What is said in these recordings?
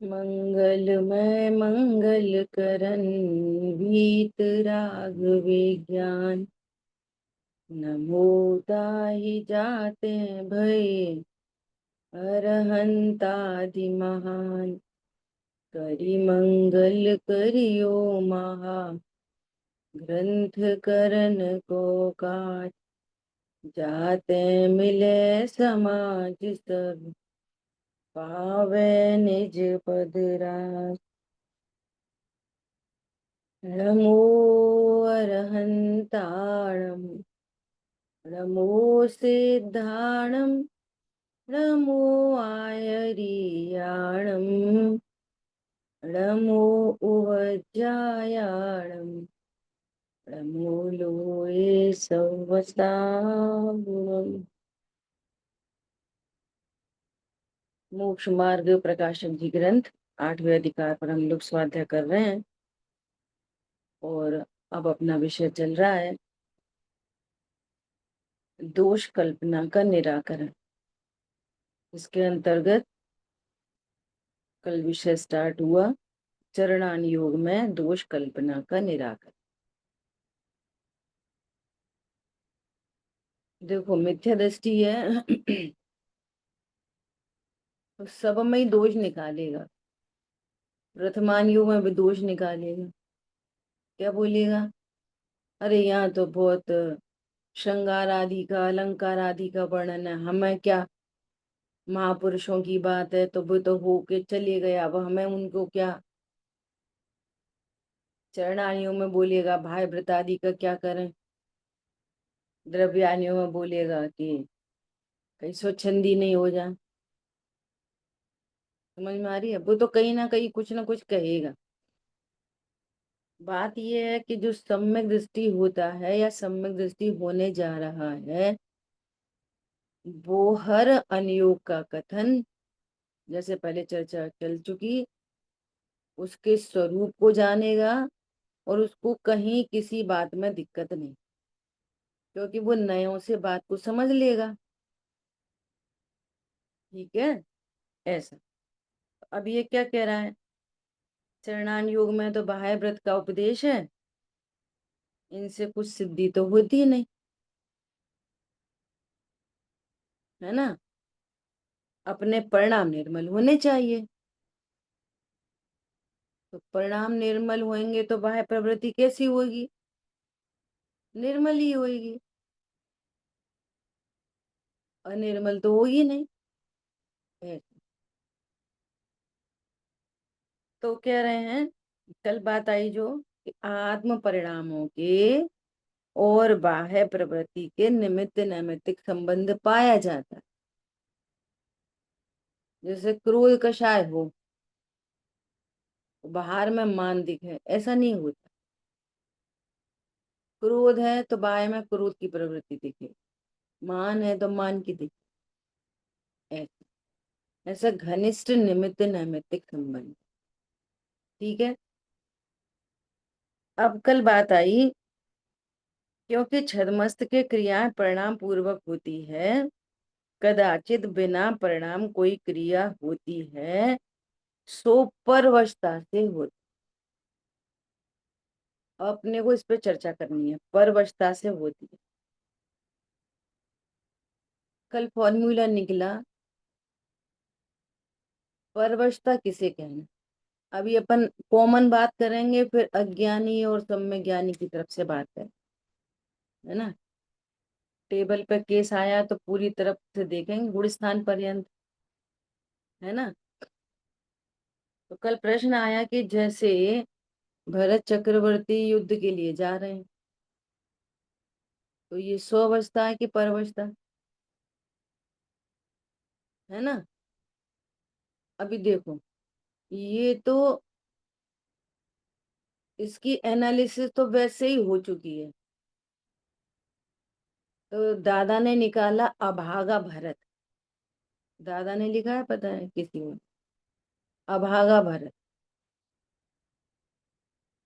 मंगलमय मंगल करन वीतराग विज्ञान। नमो ताहि जाते भय अरहंतादि महान। करि मंगल करियो महा ग्रंथ करन को काज। जाते मिले समाज सब पावे निज पद राज। नमो अरहंताणम नमो सिद्धाणम नमो आयरियाणम नमो उवज्जायाणम नमो लोये सवसागुणम। मोक्ष मार्ग प्रकाशक जी ग्रंथ 8वें अधिकार पर हम लोग स्वाध्याय कर रहे हैं और अब अपना विषय चल रहा है दोष कल्पना का निराकरण। इसके अंतर्गत कल विषय स्टार्ट हुआ चरणान योग में दोष कल्पना का निराकरण। देखो मिथ्या दृष्टि है तो सब में ही दोष निकालेगा। प्रथमान योग में भी दोष निकालेगा। क्या बोलेगा, अरे यहाँ तो बहुत श्रृंगार आदि का अलंकार आदि का वर्णन है, हमें क्या, महापुरुषों की बात है तो वो तो होके चले गए, अब हमें उनको क्या। चरणानियों में बोलेगा भाई व्रत आदि का क्या करें। द्रव्यानियों में बोलेगा कि कहीं स्वच्छंदी नहीं हो जाए। समझ में आ रही है, वो तो कहीं ना कुछ कहेगा। बात यह है कि जो सम्यक दृष्टि होता है या सम्यक दृष्टि होने जा रहा है वो हर अनियोग का कथन, जैसे पहले चर्चा चल चुकी, उसके स्वरूप को जानेगा और उसको कहीं किसी बात में दिक्कत नहीं, क्योंकि वो नयों से बात को समझ लेगा। ठीक है, ऐसा। अब ये क्या कह रहा है, चरणान योग में तो बाह्य व्रत का उपदेश है, इनसे कुछ सिद्धि तो होती नहीं, है ना। अपने परिणाम निर्मल होने चाहिए, तो परिणाम निर्मल होंगे तो बाह्य प्रवृत्ति कैसी होगी, निर्मल ही होगी। अनिर्मल तो होगी नहीं। तो कह रहे हैं, कल बात आई जो कि आत्म परिणामों के और बाह्य प्रवृत्ति के निमित्त नैमित्तिक संबंध पाया जाता है। जैसे क्रोध कषाय हो, बाहर में मान दिखे, ऐसा नहीं होता। क्रोध है तो बाह्य में क्रोध की प्रवृत्ति दिखे, मान है तो मान की दिखे। ऐसा ऐसा घनिष्ठ निमित्त नैमित्तिक संबंध। ठीक है। अब कल बात आई, क्योंकि छदमस्त के क्रियाएं परिणाम पूर्वक होती है, कदाचित बिना परिणाम कोई क्रिया होती है सो परवशता से होती। अपने को इस पे चर्चा करनी है, परवशता से होती है। कल फॉर्मूला निकला, परवशता किसे कहना। अभी अपन कॉमन बात करेंगे, फिर अज्ञानी और सम्यक ज्ञानी की तरफ से बात करें, है ना। टेबल पे केस आया तो पूरी तरफ से देखेंगे, गुण स्थान पर्यंत, है ना। तो कल प्रश्न आया कि जैसे भरत चक्रवर्ती युद्ध के लिए जा रहे हैं, तो ये स्वावस्था है कि परवस्था, है ना। अभी देखो, ये तो इसकी एनालिसिस तो वैसे ही हो चुकी है। तो दादा ने निकाला अभागा भरत, दादा ने लिखा है पता है किसी में, अभागा भरत।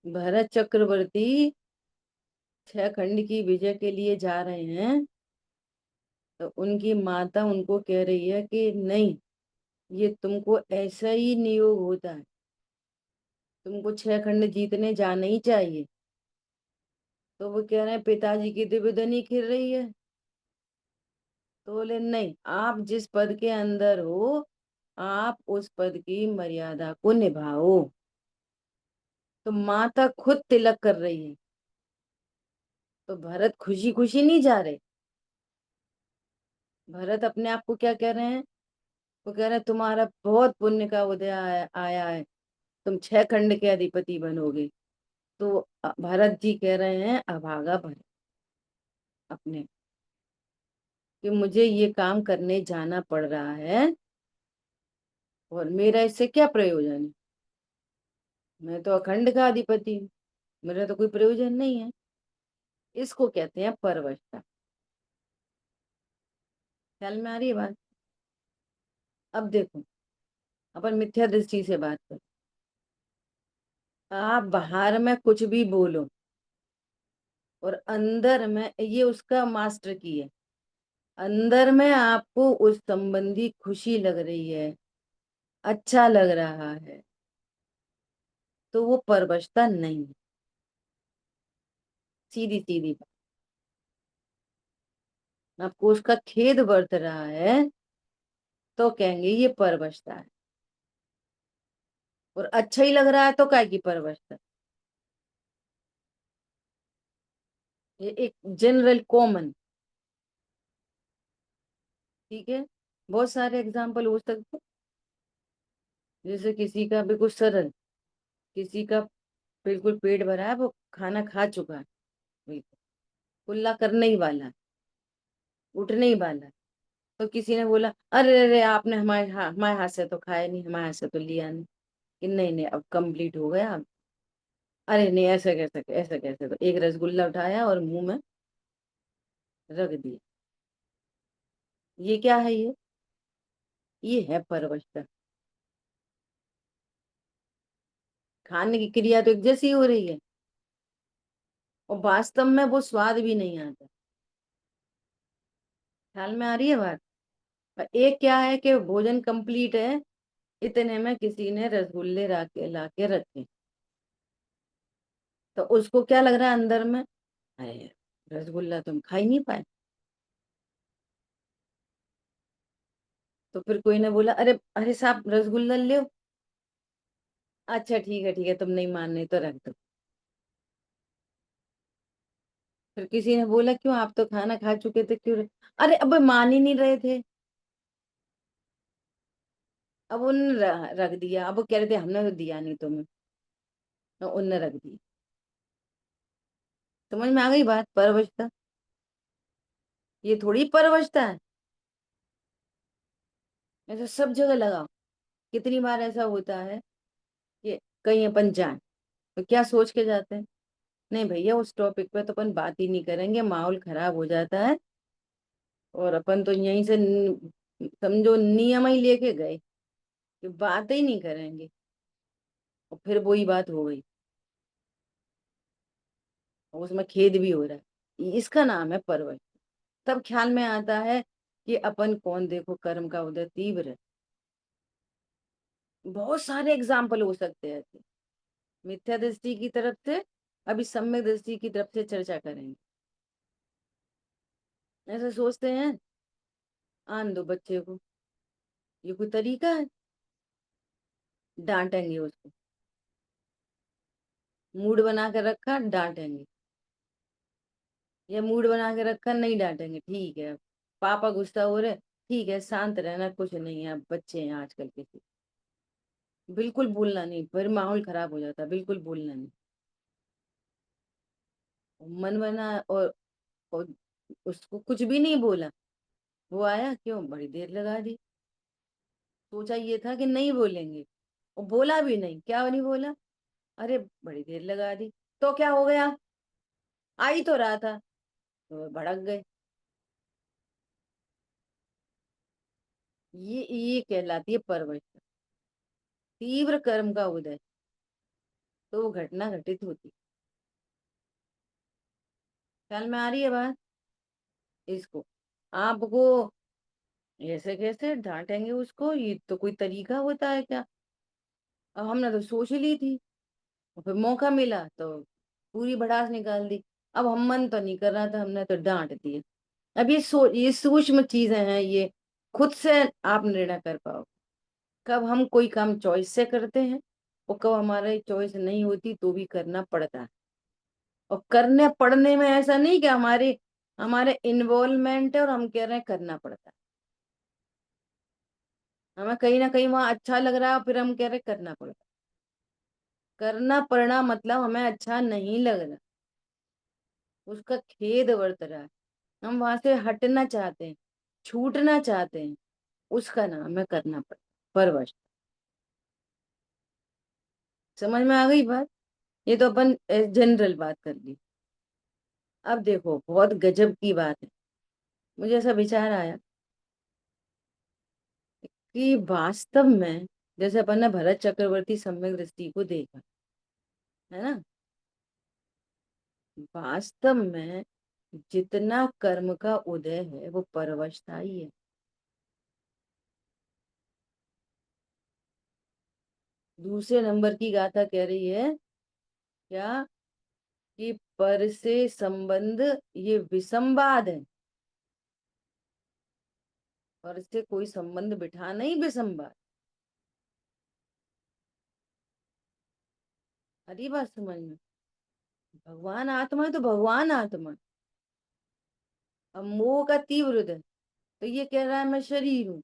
भरत चक्रवर्ती 6 खंड की विजय के लिए जा रहे हैं, तो उनकी माता उनको कह रही है कि नहीं, ये तुमको ऐसा ही नियोग होता है, तुमको 6 खंड जीतने जाना ही चाहिए। तो वो कह रहे हैं पिताजी की दिव्यधनी खिल रही है। तो बोले नहीं, आप जिस पद के अंदर हो, आप उस पद की मर्यादा को निभाओ। तो माता खुद तिलक कर रही है, तो भरत खुशी खुशी नहीं जा रहे। भरत अपने आप को क्या कह रहे हैं? वो कह रहे हैं तुम्हारा बहुत पुण्य का उदय आया है, तुम 6 खंड के अधिपति बनोगे। तो भरत जी कह रहे हैं अभागा भरत अपने, कि मुझे ये काम करने जाना पड़ रहा है, और मेरा इससे क्या प्रयोजन है? मैं तो अखंड का अधिपति हूँ, मेरा तो कोई प्रयोजन नहीं है। इसको कहते हैं परवशता। ख्याल में आ रही है बात? अब देखो, अपन मिथ्या दृष्टि से बात करें। आप बाहर में कुछ भी बोलो, और अंदर में ये उसका मास्टर की है, अंदर में आपको उस संबंधी खुशी लग रही है, अच्छा लग रहा है, तो वो परवशता नहीं है। सीधी सीधी बात। आपको उसका खेद बरत रहा है, तो कहेंगे ये परवशता है। और अच्छा ही लग रहा है तो काय की परवशता? ये एक जनरल कॉमन। ठीक है, बहुत सारे एग्जाम्पल हो सकते हैं। जैसे किसी का बिल्कुल सरल, किसी का बिल्कुल पेट भरा है, वो खाना खा चुका है, बिल्कुल कुल्ला करने ही वाला है, उठने ही वाला है। तो किसी ने बोला अरे अरे आपने हमारे हाथ से तो खाया नहीं, हमारे हाथ से तो लिया नहीं, कि नहीं नहीं अब कंप्लीट हो गया अब। अरे नहीं, ऐसा कैसे, तो एक रसगुल्ला उठाया और मुंह में रख दिया। ये क्या है? ये है परवशता। खाने की क्रिया तो एक जैसी हो रही है, और वास्तव में वो स्वाद भी नहीं आता। ख्याल में आ रही है बात? और एक क्या है कि भोजन कंप्लीट है, इतने में किसी ने रसगुल्ले ला के रखे, तो उसको क्या लग रहा है अंदर में? अरे रसगुल्ला तुम खा ही नहीं पाए। तो फिर कोई ने बोला अरे अरे साहब रसगुल्ला ले। अच्छा ठीक है, तुम नहीं मान रहे तो रख दो। फिर किसी ने बोला क्यों, आप तो खाना खा चुके थे, क्यों अरे अब मान ही नहीं रहे थे। अब उन रख दिया, अब वो कह रहे थे हमने तो दिया नहीं तुम्हें, तो उनने रख दिया। समझ में आ गई बात? परवशता। ये थोड़ी परवशता है। ऐसा सब जगह लगाओ। कितनी बार ऐसा होता है कि कहीं अपन जाए, तो क्या सोच के जाते हैं? नहीं भैया उस टॉपिक पे तो अपन बात ही नहीं करेंगे, माहौल खराब हो जाता है। और अपन तो यहीं से समझो नियम ही लेके गए कि बात ही नहीं करेंगे, और फिर वही बात हो गई, और उसमें खेद भी हो रहा है। इसका नाम है परवश। तब ख्याल में आता है कि अपन कौन, देखो कर्म का उदय तीव्र है। बहुत सारे एग्जाम्पल हो सकते हैं ऐसे, मिथ्या दृष्टि की तरफ से। अभी सम्यक दृष्टि की तरफ से चर्चा करेंगे। ऐसे सोचते हैं आन दो बच्चे को, ये कोई तरीका है? डांटेंगे उसको, मूड बना कर रखा डांटेंगे, या मूड बना के रखा नहीं डांटेंगे, ठीक है पापा गुस्सा हो रहे, ठीक है शांत रहना, कुछ नहीं है, अब बच्चे हैं आजकल के। बिल्कुल बोलना नहीं, फिर माहौल खराब हो जाता है, बिल्कुल बोलना नहीं। मन बना, और उसको कुछ भी नहीं बोला। वो आया क्यों, बड़ी देर लगा दी। सोचा ये था कि नहीं बोलेंगे, और बोला भी नहीं, क्या नहीं बोला, अरे बड़ी देर लगा दी। तो क्या हो गया, आ ही तो रहा था, तो भड़क गए। ये कहलाती है परवश। तीव्र कर्म का उदय, तो वो घटना घटित होती। ख्याल में आ रही है बात? इसको आपको ऐसे कैसे डांटेंगे उसको, ये तो कोई तरीका होता है क्या। अब हमने तो सोच ली थी, और फिर मौका मिला तो पूरी भड़ास निकाल दी। अब हम मन तो नहीं कर रहा था, हमने तो डांट दिया। अब ये सूक्ष्म चीजें हैं ये, खुद से आप निर्णय कर पाओ। कब हम कोई काम चॉइस से करते हैं, और कब हमारी चॉइस नहीं होती तो भी करना पड़ता है। और करने पड़ने में ऐसा नहीं कि हमारे हमारे इन्वॉल्वमेंट है और हम कह रहे हैं करना पड़ता है। हमें कहीं ना कहीं वहां अच्छा लग रहा है, फिर हम कह रहे हैं करना पड़ता है। करना पड़ना मतलब हमें अच्छा नहीं लग रहा, उसका खेद वर्त रहा है, हम वहां से हटना चाहते हैं, छूटना चाहते हैं, उसका नाम है करना पड़ता, परवश। समझ में आ गई बात। ये तो अपन जनरल बात कर ली। अब देखो बहुत गजब की बात है, मुझे ऐसा विचार आया कि वास्तव में, जैसे अपन ने भरत चक्रवर्ती सम्यक दृष्टि को देखा, है ना, वास्तव में जितना कर्म का उदय है वो परवशता ही है। दूसरे नंबर की गाथा कह रही है क्या, कि पर से संबंध ये विसंवाद है, पर से कोई संबंध बिठा नहीं, विसंवाद। हरी बात समझ में। भगवान आत्मा है तो भगवान आत्मा है। अब मोह का तीव्र उदय, तो ये कह रहा है मैं शरीर हूँ,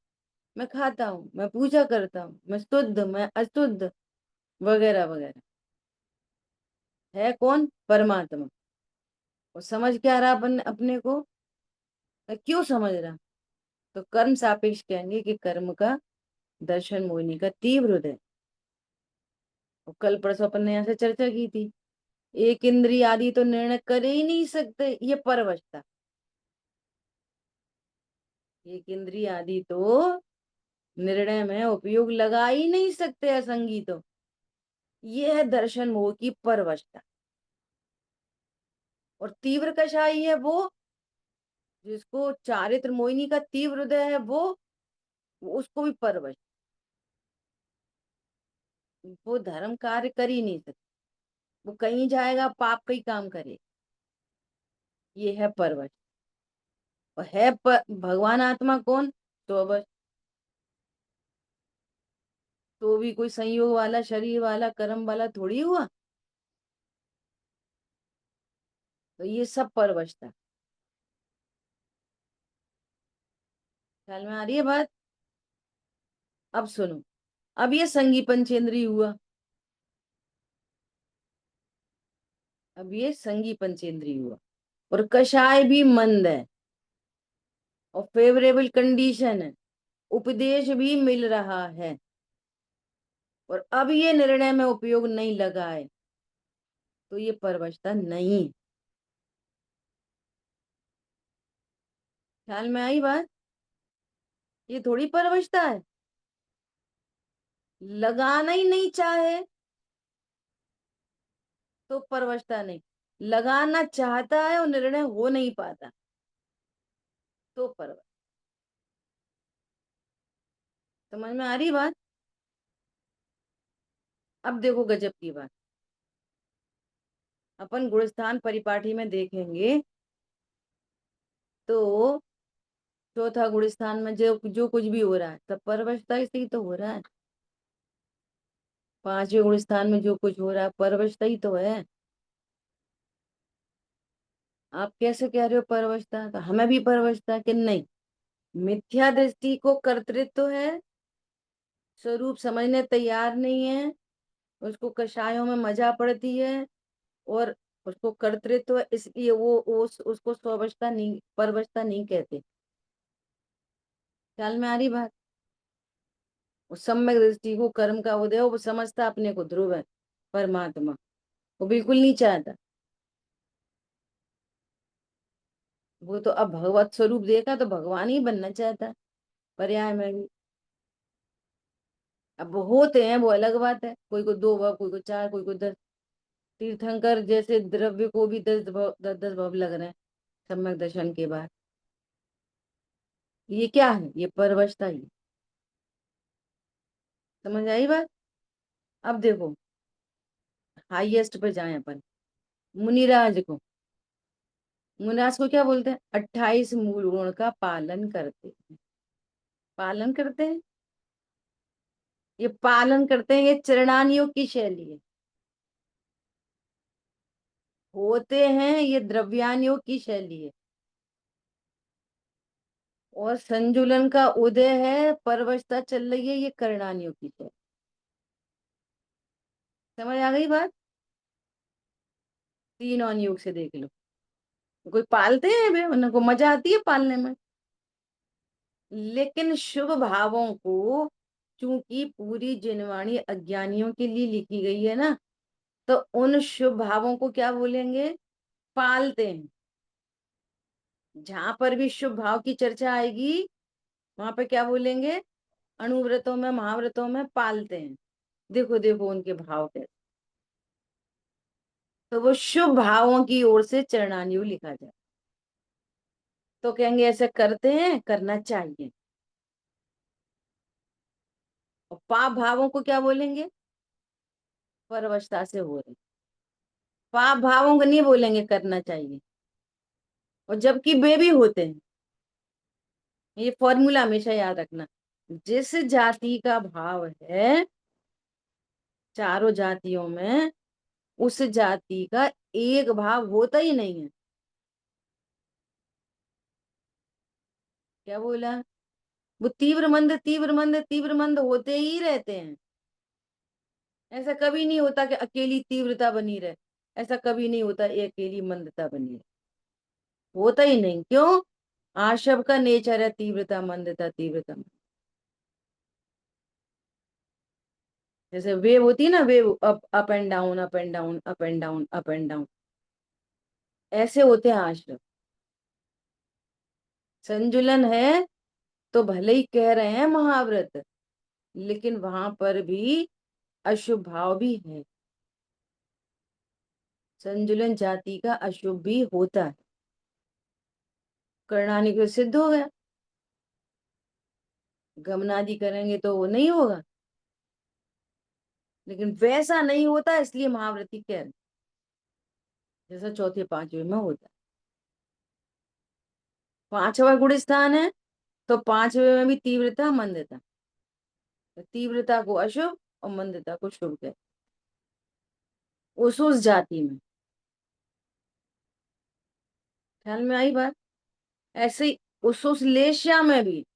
मैं खाता हूँ, मैं पूजा करता हूँ, मैं शुद्ध, मैं अशुद्ध, वगैरह वगैरह। है कौन, परमात्मा। और समझ क्या रहा अपन अपने को, क्यों समझ रहा। तो कर्म सापेक्ष कहेंगे कि कर्म का दर्शन मोहिनी का तीव्र उदय। और कल परसों अपन ने यहाँ से चर्चा की थी, एक इंद्रिय आदि तो निर्णय कर ही नहीं सकते, ये परवशता। एक इंद्रिय आदि तो निर्णय में उपयोग लगा ही नहीं सकते असंगी तो, ये है दर्शन मोह की परवशता। और तीव्र कषाई है वो, जिसको चारित्र मोहिनी का तीव्र हृदय है वो उसको भी परवश, वो धर्म कार्य कर ही नहीं सकता, वो कहीं जाएगा पाप का ही काम करे, ये है परवश। और है भगवान आत्मा कौन, तो बस, तो भी कोई संयोग वाला, शरीर वाला, कर्म वाला थोड़ी हुआ। तो ये सब परवश था। ख्याल में आ रही है बात। अब सुनो, अब ये संगी पंचेंद्रिय हुआ, अब ये संगी पंचेंद्रिय हुआ, और कषाय भी मंद है, और फेवरेबल कंडीशन है, उपदेश भी मिल रहा है, और अब ये निर्णय में उपयोग नहीं लगा है, तो ये परवशता नहीं। ख्याल में आई बात। ये थोड़ी परवशता है, लगाना ही नहीं चाहे तो परवशता नहीं, लगाना चाहता है और निर्णय हो नहीं पाता तो परवश। समझ में आ रही बात। अब देखो गजब की बात, अपन गुणस्थान परिपाठी में देखेंगे तो चौथा गुणस्थान में जो जो कुछ भी हो रहा है सब परवशता से ही तो हो रहा है। पांचवें गुणस्थान में जो कुछ हो रहा है परवशता ही तो है। आप कैसे कह रहे हो परवशता, तो हमें भी परवशता कि नहीं, मिथ्या दृष्टि को कर्तृत्व है, स्वरूप समझने तैयार नहीं है, उसको कषायों में मजा पड़ती है, और उसको कर्तृत्व है, इसलिए वो उसको स्ववशता नहीं, परवशता नहीं कहते। ख्याल में आ रही बात। उस सम्यक दृष्टि को कर्म का उदय, वो समझता अपने को ध्रुव है, परमात्मा, वो बिल्कुल नहीं चाहता। वो तो अब भगवत स्वरूप देखा तो भगवान ही बनना चाहता, पर्याय में भी। अब वो होते हैं वो अलग बात है, कोई को दो भव, कोई को चार, कोई को 10। तीर्थंकर जैसे द्रव्य को भी 10 10 भव लग रहे हैं सम्यक दर्शन के बाद। ये क्या है, ये परवशता ही। समझ आई बात। अब देखो, हाईएस्ट पे जाए अपन, मुनिराज को। मुनिराज को क्या बोलते हैं, 28 मूल गुण का पालन करते हैं। पालन करते हैं, ये पालन करते हैं, ये चरणानियों की शैली है। होते हैं, ये द्रव्यानियों की शैली है। और संजुलन का उदय है, परवशता चल रही है, ये करणानियों की शैली। समझ आ गई बात। तीनों योग से देख लो। कोई पालते हैं बे, उनको मजा आती है पालने में। लेकिन शुभ भावों को, चूंकि पूरी जिनवाणी अज्ञानियों के लिए लिखी गई है ना, तो उन शुभ भावों को क्या बोलेंगे, पालते हैं। जहां पर भी शुभ भाव की चर्चा आएगी, वहां पे क्या बोलेंगे, अणुव्रतों में महाव्रतों में पालते हैं। देखो देखो उनके भाव कैसे। तो वो शुभ भावों की ओर से चरणान्यु लिखा जाए, तो कहेंगे ऐसे करते हैं, करना चाहिए। और पाप भावों को क्या बोलेंगे, परवशता से हो रहे। पाप भावों को नहीं बोलेंगे करना चाहिए। और जबकि वे भी होते हैं। ये फॉर्मूला हमेशा याद रखना। जिस जाति का भाव है चारों जातियों में, उस जाति का एक भाव होता ही नहीं है। क्या बोला, वो तीव्र मंद तीव्र मंद तीव्र मंद होते ही रहते हैं। ऐसा कभी नहीं होता कि अकेली तीव्रता बनी रहे। ऐसा कभी नहीं होता ये अकेली मंदता बनी रहे। होता ही नहीं, क्यों, आशव का नेचर है तीव्रता मंदता तीव्रता मंदता। जैसे वेव होती है ना, wave up up and down up and down up and down up and down, ऐसे होते हैं आश्रम। संजुलन है तो भले ही कह रहे हैं महाव्रत, लेकिन वहां पर भी अशुभ भाव भी है। संजुलन जाति का अशुभ भी होता है। कर्णानी को सिद्ध हो गया, गमनादि करेंगे तो वो नहीं होगा। लेकिन वैसा नहीं होता, इसलिए महाव्रती कह रहे, जैसा चौथे पांचवे में होता है। पांचवा गुण स्थान है, तो पांचवे में भी तीव्रता मंदता। तो तीव्रता को अशुभ और मंदता को शुभ कहते, उस जाति में। ख्याल में आई बात। ऐसे ही उस लेशिया में भी,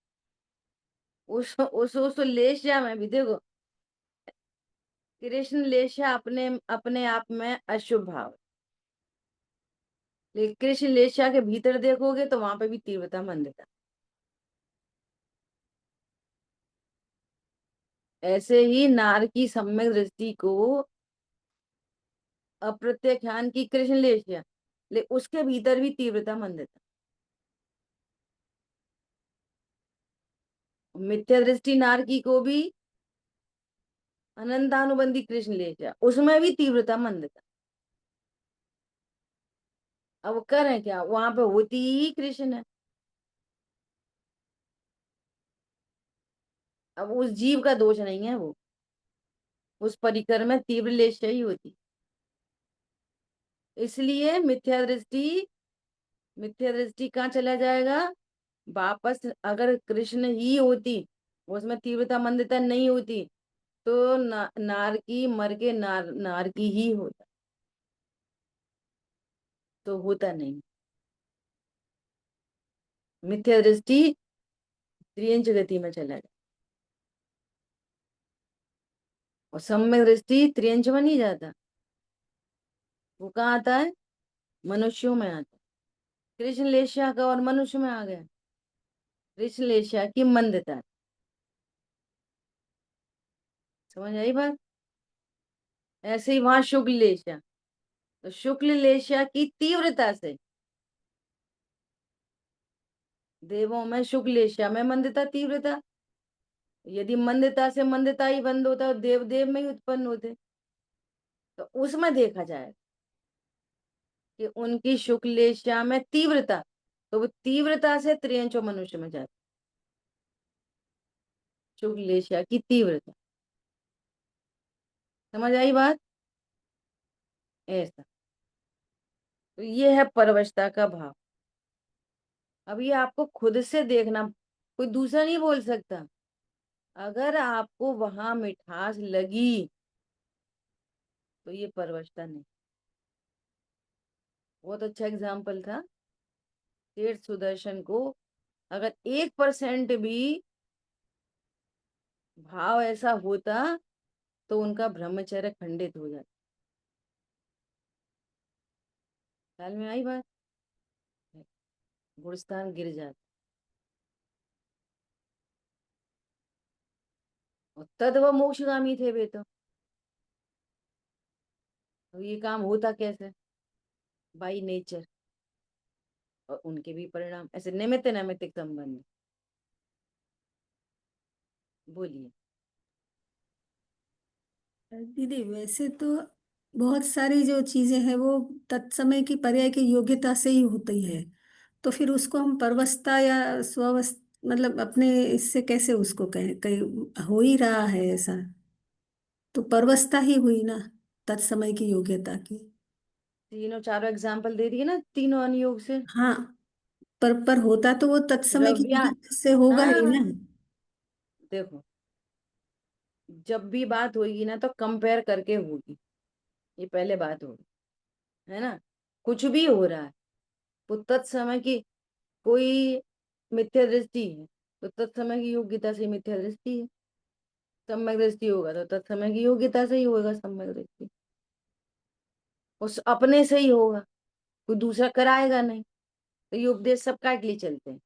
उस लेशिया में भी देखो, कृष्ण लेशिया अपने अपने आप में अशुभ भाव है। लेकिन कृष्ण लेशिया के भीतर देखोगे तो वहां पे भी तीव्रता मंदता। ऐसे ही नार की सम्यक दृष्टि को अप्रत्याख्यान की कृष्ण लेशिया, ले उसके भीतर भी तीव्रता मंदता। मिथ्या दृष्टि नार की को भी अनंतानुबंधी कृष्ण लेशिया, उसमें भी तीव्रता मंदता। अब वो करें क्या, वहां पे होती ही कृष्ण है। अब उस जीव का दोष नहीं है वो, उस परिकर में तीव्र लेशिया ही होती। इसलिए मिथ्या दृष्टि कहाँ चला जाएगा, वापस। अगर कृष्ण ही होती, उसमें तीव्रता मंदता नहीं होती, तो नार की मर के नार की ही होता, तो होता नहीं। मिथ्या दृष्टि त्रियंच गति में चला जाए, और सम्यक दृष्टि त्रियंच में नहीं जाता। वो कहाँ आता है, मनुष्यों में आता है। कृष्ण लेशिया का और मनुष्य में आ गया, कृष्ण लेशिया की मंदता। समझ आई बात। ऐसे ही वहां शुक्ल लेशिया, तो शुक्ल लेशिया की तीव्रता से, देवों में शुक्ल लेशिया में मंदता तीव्रता। यदि मंदता से मंदता ही बंद होता तो देव देव में ही उत्पन्न होते। तो उसमें देखा जाए कि उनकी शुक्लेशा में तीव्रता, तो वो तीव्रता से त्रियंचो मनुष्य में जाती। शुक्लेशा की तीव्रता। समझ आई बात? ऐसा। तो ये है परवशता का भाव। अब ये आपको खुद से देखना, कोई दूसरा नहीं बोल सकता। अगर आपको वहां मिठास लगी तो ये परवशता नहीं। बहुत अच्छा एग्जाम्पल था। सेठ सुदर्शन को अगर 1% भी भाव ऐसा होता तो उनका ब्रह्मचर्य खंडित हो जाता। ख्याल में आई बात? गुणस्थान गिर जाता। और तद वह मोक्षगामी थे वे तो ये काम होता कैसे? By nature. और उनके भी परिणाम ऐसे निमित्त नैमित्तिक संबंध। बोलिए। दीदी वैसे तो बहुत सारी जो चीजें हैं वो तत्समय की पर्याय की योग्यता से ही होती है। तो फिर उसको हम परवस्ता या स्वावस्थ मतलब अपने इससे कैसे उसको कहें, कहीं हो ही रहा है ऐसा। तो परवस्ता ही हुई ना, तत्समय की योग्यता की। तीनों चारों एग्जाम्पल दे दिए ना तीनों अनुयोग से। हाँ, पर होता तो वो तत्समय की द्रव्या। योग्यता से होगा ही हाँ। ना। देखो, जब भी बात होगी ना तो कंपेयर करके होगी। ये पहले बात होगी, है ना? कुछ भी हो रहा है वो तत्समय की कोई मिथ्या दृष्टि है तो तत्समय की योग्यता से मिथ्या दृष्टि है। सम्यक दृष्टि होगा तो तत्समय की योग्यता से ही होगा सम्यक दृष्टि। उस अपने से ही होगा, कोई दूसरा कराएगा नहीं। तो ये उपदेश सबका के लिए चलते हैं।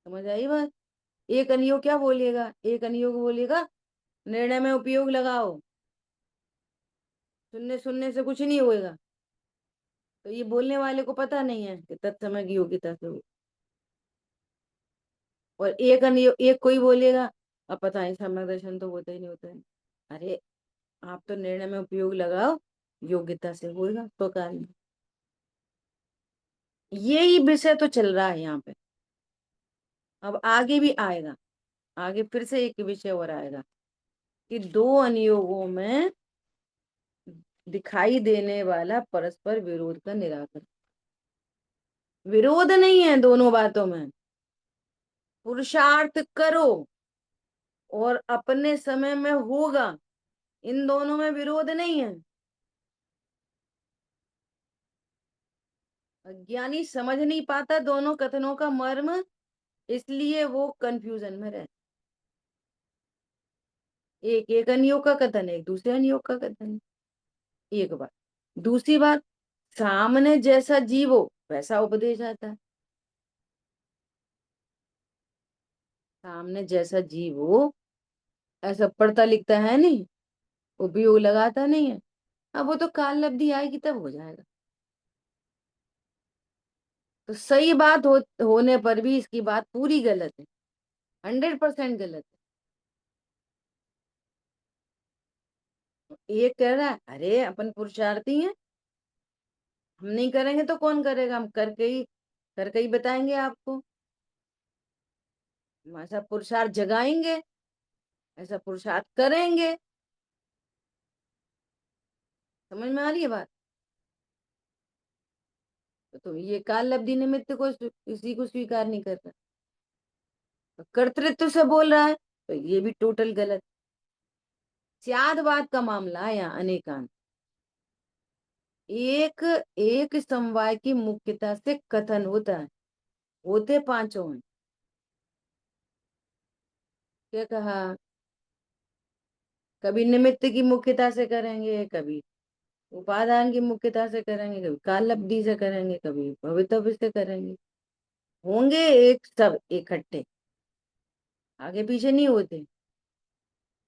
समझ आई बात? एक अनियोग क्या बोलेगा? एक अनियोग बोलेगा निर्णय में उपयोग लगाओ, सुनने सुनने से कुछ नहीं होएगा। तो ये बोलने वाले को पता नहीं है कि तत्समय की योग्यता से हो। और एक अनियोग, एक कोई बोलेगा अब पता है सम्यक दर्शन तो होता ही नहीं होता है। अरे, आप तो निर्णय में उपयोग लगाओ, योग्यता से होएगा तो कार्य। यही विषय तो चल रहा है यहाँ पे। अब आगे भी आएगा, आगे फिर से एक विषय और आएगा कि दो अनियोगों में दिखाई देने वाला परस्पर विरोध का निराकरण। विरोध नहीं है दोनों बातों में। पुरुषार्थ करो और अपने समय में होगा, इन दोनों में विरोध नहीं है। अज्ञानी समझ नहीं पाता दोनों कथनों का मर्म, इसलिए वो कंफ्यूजन में रहे। एक एक अनियोग का कथन है, एक दूसरे अनियोग का कथन है। एक बात। दूसरी बात, सामने जैसा जीवो वैसा उपदेश आता है। सामने जैसा जीव हो ऐसा पढ़ता लिखता है नहीं, उपयोग लगाता नहीं है। अब वो तो काल लब्धि आएगी तब हो जाएगा। तो सही बात होने पर भी इसकी बात पूरी गलत है, 100% गलत है। एक कह रहा है अरे अपन पुरुषार्थी हैं, हम नहीं करेंगे तो कौन करेगा, हम करके ही बताएंगे आपको। हम ऐसा पुरुषार्थ जगाएंगे, ऐसा पुरुषार्थ करेंगे। समझ में आ रही है बात? तो ये काल लब्धि निमित्त को इसी को स्वीकार नहीं कर रहा, तो कर्तृत्व से बोल रहा है, तो ये भी टोटल गलत। स्यादवाद का मामला है यहाँ अनेकांत। एक एक समवाय की मुख्यता से कथन होता है, होते पांचों हैं। क्या कहा? कभी निमित्त की मुख्यता से करेंगे, कभी उपादान की मुख्यता से करेंगे, कभी काल लब्धि से करेंगे, कभी भवितव्य से करेंगे। होंगे एक सब इकट्ठे, आगे पीछे नहीं होते,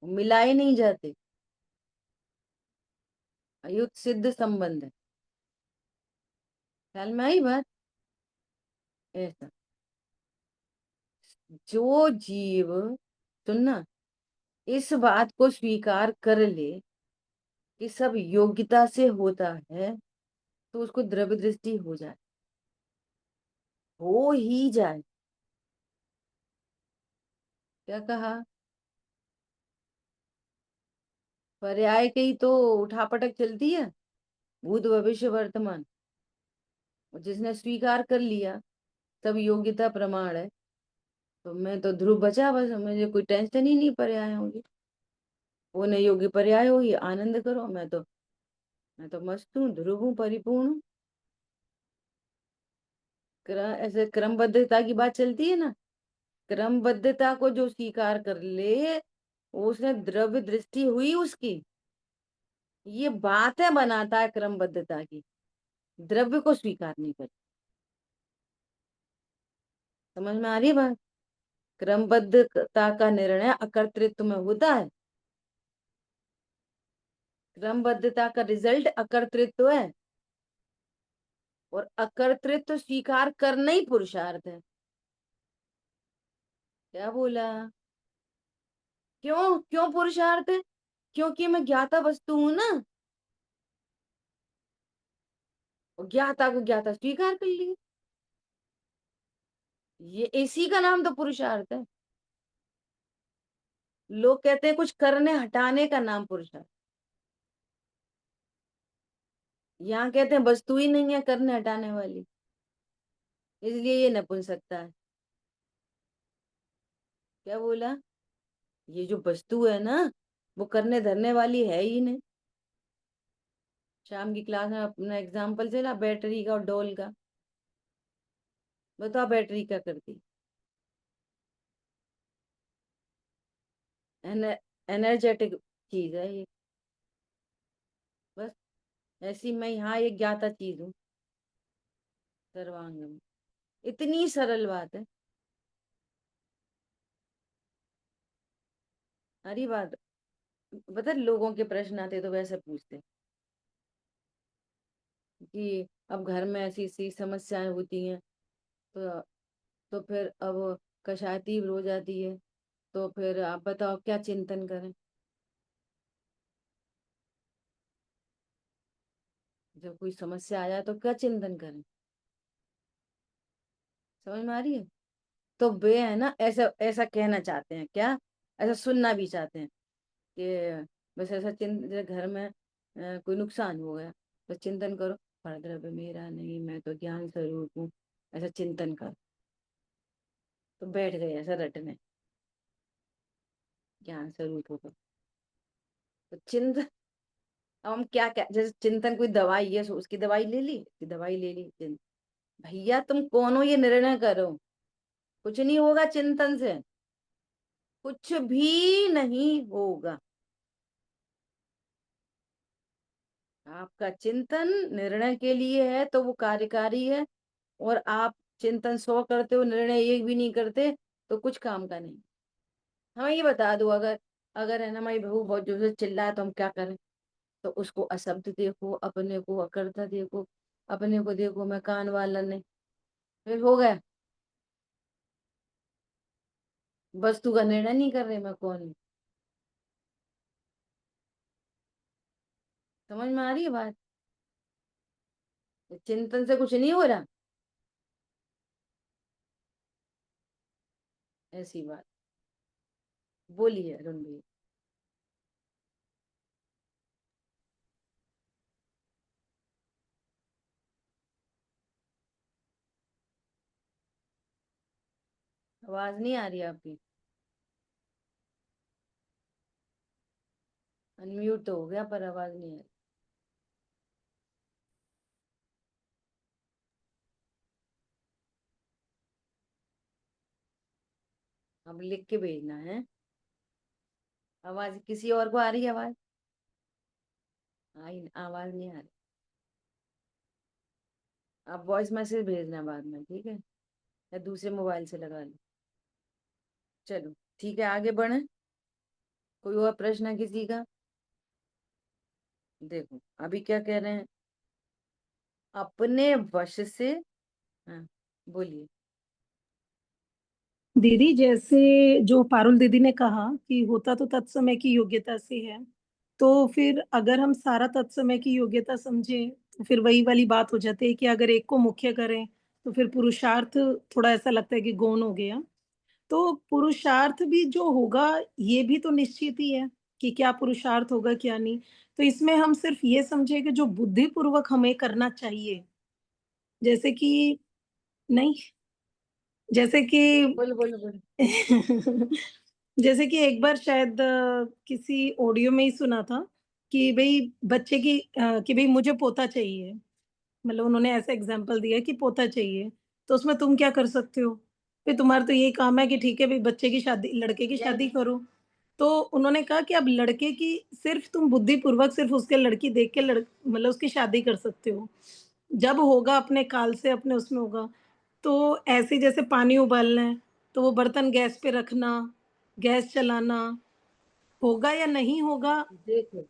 मिलाए नहीं जाते। अयुत सिद्ध संबंध है। ख्याल में आई बात? ऐसा। जो जीव, सुनना, इस बात को स्वीकार कर ले कि सब योग्यता से होता है तो उसको द्रव्य दृष्टि हो जाए, हो ही जाए। क्या कहा? पर्याय के ही तो उठापटक चलती है, भूत भविष्य वर्तमान। और जिसने स्वीकार कर लिया तब योग्यता प्रमाण है। तो मैं तो ध्रुव बचा, बस मुझे कोई टेंशन ही नहीं पर्याय होगी। वो नहीं योग्य पर्याय होगी, आनंद करो। मैं तो मस्त हूँ, ध्रुव हूँ, परिपूर्ण हूँ। ऐसे क्रमबद्धता की बात चलती है ना, क्रमबद्धता को जो स्वीकार कर ले, उसने द्रव्य दृष्टि हुई उसकी। ये बातें बनाता है क्रमबद्धता की, द्रव्य को स्वीकार नहीं कर। समझ में आ रही है बात? क्रमबद्धता का निर्णय अकर्तृत्व में होता है। क्रमबद्धता का रिजल्ट अकर्तृत्व है, और अकर्तृत्व स्वीकार करना ही पुरुषार्थ है। क्या बोला? क्यों क्यों पुरुषार्थ है? क्योंकि मैं ज्ञाता वस्तु हूं ना, और ज्ञाता को ज्ञाता स्वीकार कर लिया। ये इसी का नाम तो पुरुषार्थ है। लोग कहते हैं कुछ करने हटाने का नाम पुरुषार्थ। यहाँ कहते हैं वस्तु ही नहीं है करने हटाने वाली, इसलिए ये नपुंसकता है। क्या बोला? ये जो वस्तु है ना, वो करने धरने वाली है ही नहीं। शाम की क्लास में अपना एग्जाम्पल चला बैटरी का और डोल का। बताओ बैटरी क्या करती? एनर्जेटिक चीज है ये, बस। ऐसी मैं यहाँ एक ज्ञाता चीज हूँ, सर्वांग में। इतनी सरल बात है। हरी बात। पता है, लोगों के प्रश्न आते तो वैसे पूछते कि अब घर में ऐसी ऐसी समस्याएं होती हैं, तो फिर अब कषाय तीव्र हो जाती है, तो फिर आप बताओ क्या चिंतन करें? जब कोई समस्या आ जाए तो क्या चिंतन करें? समझ में आ रही है? तो वे है ना, ऐसा ऐसा कहना चाहते हैं क्या, ऐसा सुनना भी चाहते हैं कि बस ऐसा जैसे घर में कोई नुकसान हो गया तो चिंतन करो, परद्रव्य मेरा नहीं, मैं तो ज्ञान स्वरूप हूँ। ऐसा चिंतन कर। तो बैठ गए ऐसा रटने, ज्ञान स्वरूप होकर। तो चिंतन, अब हम क्या क्या, जैसे चिंतन कोई दवाई है, सो उसकी दवाई ले ली, उसकी दवाई ले ली भैया तुम कौन हो ये निर्णय करो। कुछ नहीं होगा चिंतन से, कुछ भी नहीं होगा। आपका चिंतन निर्णय के लिए है तो वो कार्यकारी है, और आप चिंतन 100 करते हो, निर्णय एक भी नहीं करते, तो कुछ काम का नहीं। हमें ये बता दो, अगर अगर है ना हमारी बहू बहुत जोर से चिल्लाए तो हम क्या करें? तो उसको अशब्द देखो, अपने को अकर्ता देखो, अपने को देखो मैं कान वाला नहीं, फिर हो गया। वस्तु का निर्णय नहीं कर रहे, मैं कौन हूँ। समझ में आ रही है बात? चिंतन से कुछ नहीं हो रहा, ऐसी बात। बोलिए अरुण भाई। आवाज नहीं आ रही आपकी। अनम्यूट तो हो गया पर आवाज नहीं आ रही। अब लिख के भेजना है। आवाज किसी और को आ रही है? आवाज आई, आवाज नहीं आ रही। आप वॉइस मैसेज भेजना बाद में, ठीक है? या दूसरे मोबाइल से लगा लो। चलो ठीक है, आगे बढ़े। कोई और प्रश्न है किसी का? देखो अभी क्या कह रहे हैं, अपने वश से। हाँ, बोलिए। दीदी, जैसे जो पारुल दीदी ने कहा कि होता तो तत्समय की योग्यता से है, तो फिर अगर हम सारा तत्समय की योग्यता समझें तो फिर वही वाली बात हो जाती है कि अगर एक को मुख्य करें तो फिर पुरुषार्थ थोड़ा ऐसा लगता है कि गौण हो गया। तो पुरुषार्थ भी जो होगा, ये भी तो निश्चित ही है कि क्या पुरुषार्थ होगा, क्या नहीं। तो इसमें हम सिर्फ ये समझे कि जो बुद्धिपूर्वक हमें करना चाहिए, जैसे कि नहीं, जैसे कि बोलो बोलो बोलो। जैसे कि एक बार शायद किसी ऑडियो में ही सुना था कि भई बच्चे की कि भई मुझे पोता चाहिए। मतलब उन्होंने ऐसा एग्ज़ाम्पल दिया कि पोता चाहिए, तो उसमें तुम क्या कर सकते हो? भई तुम्हारा तो यही काम है कि ठीक है भई बच्चे की शादी, लड़के की शादी करो। तो उन्होंने कहा कि अब लड़के की सिर्फ़ तुम बुद्धिपूर्वक सिर्फ़ उसके लड़की देख के मतलब उसकी शादी कर सकते हो। जब होगा अपने काल से अपने उसमें होगा। तो ऐसे ही जैसे पानी उबालना है, तो वो बर्तन गैस पे रखना, गैस चलाना, होगा या नहीं होगा, देखो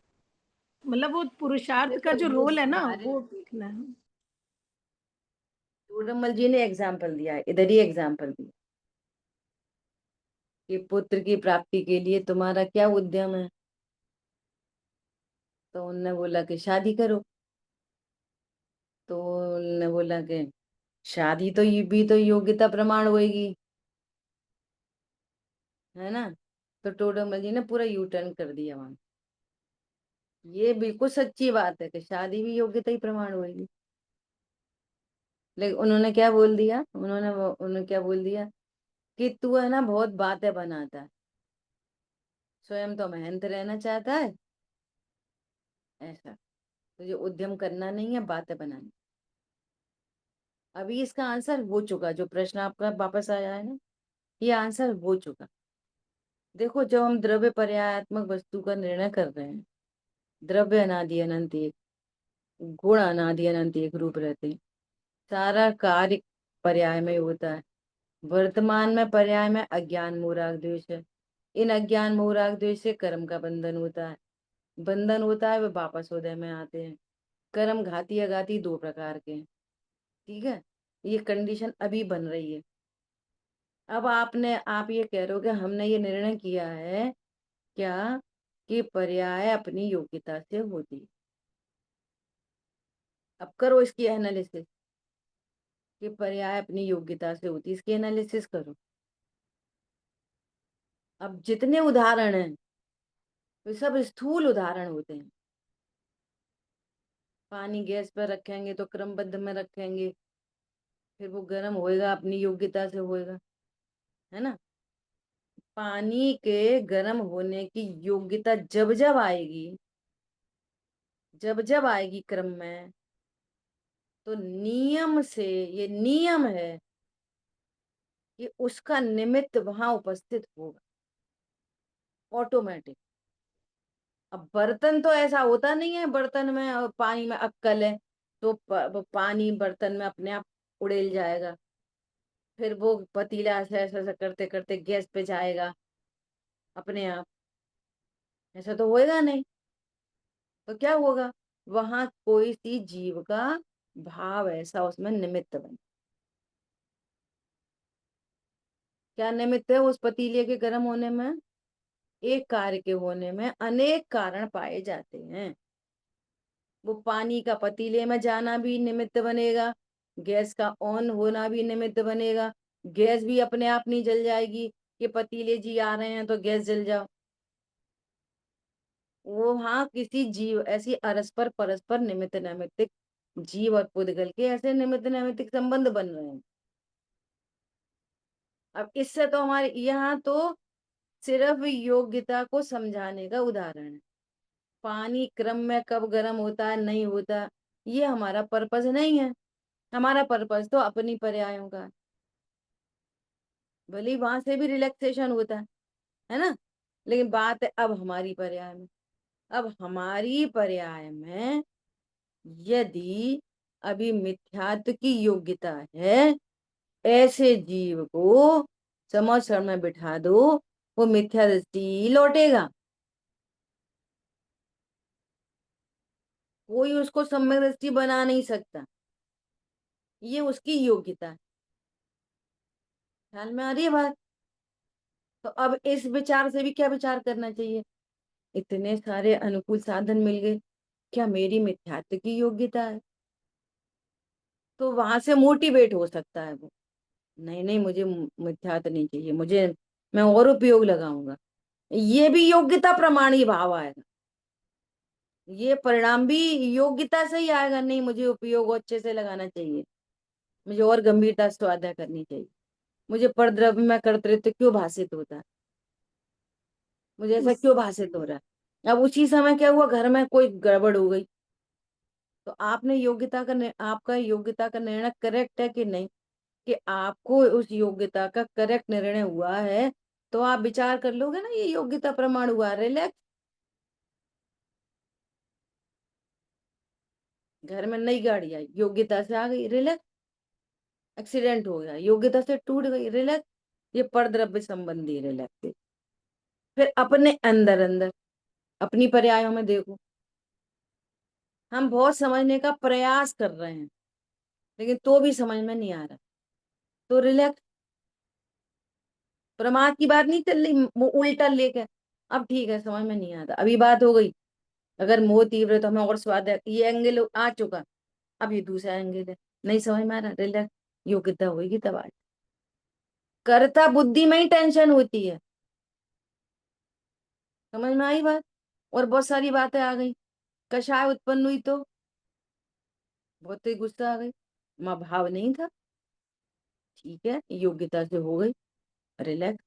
मतलब वो पुरुषार्थ का देखो जो ये रोल है ना, हमारे वो देखना है। टूडमल जी ने एग्जाम्पल दिया है, इधर ही एग्जाम्पल दिया कि पुत्र की प्राप्ति के लिए तुम्हारा क्या उद्यम है। तो उनने बोला कि शादी करो। तो उनने बोला कि शादी तो ये भी तो योग्यता प्रमाण होएगी, है ना। तो टोडरमल जी ने पूरा यू टर्न कर दिया वहां। ये बिल्कुल सच्ची बात है कि शादी भी योग्यता ही प्रमाण होएगी। लेकिन उन्होंने क्या बोल दिया, उन्होंने क्या बोल दिया कि तू है ना बहुत बातें बनाता है, स्वयं तो मेहनत रहना चाहता है, ऐसा तुझे उद्यम करना नहीं है, बातें बनानी। अभी इसका आंसर हो चुका, जो प्रश्न आपका वापस आया है ना, ये आंसर हो चुका। देखो जब हम द्रव्य पर्यायात्मक वस्तु का निर्णय कर रहे हैं, द्रव्य अनादि अनंत एक, गुण अनादि अनंत एक रूप रहते हैं, सारा कार्य पर्याय में होता है। वर्तमान में पर्याय में अज्ञान मोह राग द्वेष है। इन अज्ञान मोह राग द्वेष से कर्म का बंधन होता है, बंधन होता है वे वापस उदय में आते हैं। कर्म घाती अघाती दो प्रकार के हैं, ठीक है। ये कंडीशन अभी बन रही है। अब आप ये कह रहे हो कि हमने ये निर्णय किया है क्या कि पर्याय अपनी योग्यता से होती है। अब करो इसकी एनालिसिस कि पर्याय अपनी योग्यता से होती है, इसकी एनालिसिस करो। अब जितने उदाहरण हैं वे सब स्थूल उदाहरण होते हैं। पानी गैस पर रखेंगे तो क्रमबद्ध में रखेंगे, फिर वो गर्म होएगा, अपनी योग्यता से होएगा, है ना। पानी के गर्म होने की योग्यता जब जब आएगी, जब जब आएगी क्रम में, तो नियम से, ये नियम है कि उसका निमित्त वहां उपस्थित होगा ऑटोमेटिक। अब बर्तन तो ऐसा होता नहीं है, बर्तन में और पानी में अक्कल है तो पानी बर्तन में अपने आप उड़ेल जाएगा, फिर वो पतीला ऐसा ऐसा ऐसा करते करते गैस पे जाएगा अपने आप। ऐसा तो होएगा नहीं। तो क्या होगा, वहां कोई सी जीव का भाव ऐसा उसमें निमित्त बन, क्या निमित्त है उस पतीले के गर्म होने में, एक कार्य के होने में अनेक कारण पाए जाते हैं। वो पानी का पतीले में जाना भी निमित्त बनेगा, गैस का ऑन होना भी निमित्त बनेगा। गैस भी अपने आप नहीं जल जाएगी कि पतीले जी आ रहे हैं तो गैस जल जाओ। वो वहां किसी जीव, ऐसी अरस्पर परस्पर निमित्त नैमित्तिक जीव और पुद्गल के ऐसे निमित्त नैमित्तिक संबंध बन रहे हैं। अब इससे तो हमारे यहाँ तो सिर्फ योग्यता को समझाने का उदाहरण है। पानी क्रम में कब गर्म होता है नहीं होता, ये हमारा पर्पज नहीं है। हमारा पर्पज तो अपनी पर्यायों का है। भले ही वहां से भी रिलैक्सेशन होता है ना। लेकिन बात है अब हमारी पर्याय में। अब हमारी पर्याय में यदि अभी मिथ्यात्व की योग्यता है, ऐसे जीव को समक्षण में बिठा दो, वो मिथ्या दृष्टि लौटेगा। कोई उसको सम्यक दृष्टि बना नहीं सकता, ये उसकी योग्यता है। ख्याल में आ रही है बात। तो अब इस विचार से भी क्या विचार करना चाहिए, इतने सारे अनुकूल साधन मिल गए, क्या मेरी मिथ्यात्व की योग्यता है, तो वहां से मोटिवेट हो सकता है वो। नहीं नहीं, मुझे मिथ्यात्व नहीं चाहिए मुझे। मैं और उपयोग लगाऊंगा। ये भी योग्यता प्रमाण ही भाव आएगा। ये परिणाम भी योग्यता से ही आएगा। नहीं, मुझे उपयोग अच्छे से लगाना चाहिए। मुझे और गंभीरता से स्वाध्याय करनी चाहिए। मुझे परद्रव्य में कर्तृत्व क्यों भाषित होता है? मुझे ऐसा उस क्यों भाषित हो रहा है? अब उसी समय क्या हुआ, घर में कोई गड़बड़ हो गई, तो आपने योग्यता का आपका योग्यता का निर्णय करेक्ट है कि नहीं, कि आपको उस योग्यता का करेक्ट निर्णय हुआ है, तो आप विचार कर लोगे ना, ये योग्यता प्रमाण हुआ, रिलैक्स। घर में नई गाड़ी आई, योग्यता से आ गई, रिलैक्स। एक्सीडेंट हो गया, योग्यता से टूट गई, रिलैक्स। ये परद्रव्य संबंधी रिलैक्स। फिर अपने अंदर अंदर अपनी पर्यायों में देखो, हम बहुत समझने का प्रयास कर रहे हैं, लेकिन तो भी समझ में नहीं आ रहा, तो रिलैक्स। प्रमाद की बात नहीं चल रही, वो उल्टा लेके। अब ठीक है, समझ में नहीं आता, अभी बात हो गई। अगर मोह तीव्र है तो हमें और स्वाद है, ये एंगल आ चुका, अब ये दूसरा एंगल है, नहीं समझ में आ रहा, रिलैक्स। योग्यता होगी तब आज। कर्ता बुद्धि में ही टेंशन होती है। समझ में आई बात? और बहुत सारी बातें आ गई। कषाय उत्पन्न हुई तो बहुत ही गुस्सा आ गई, माँ भाव नहीं था, ठीक है, योग्यता से हो गई, रिलैक्स।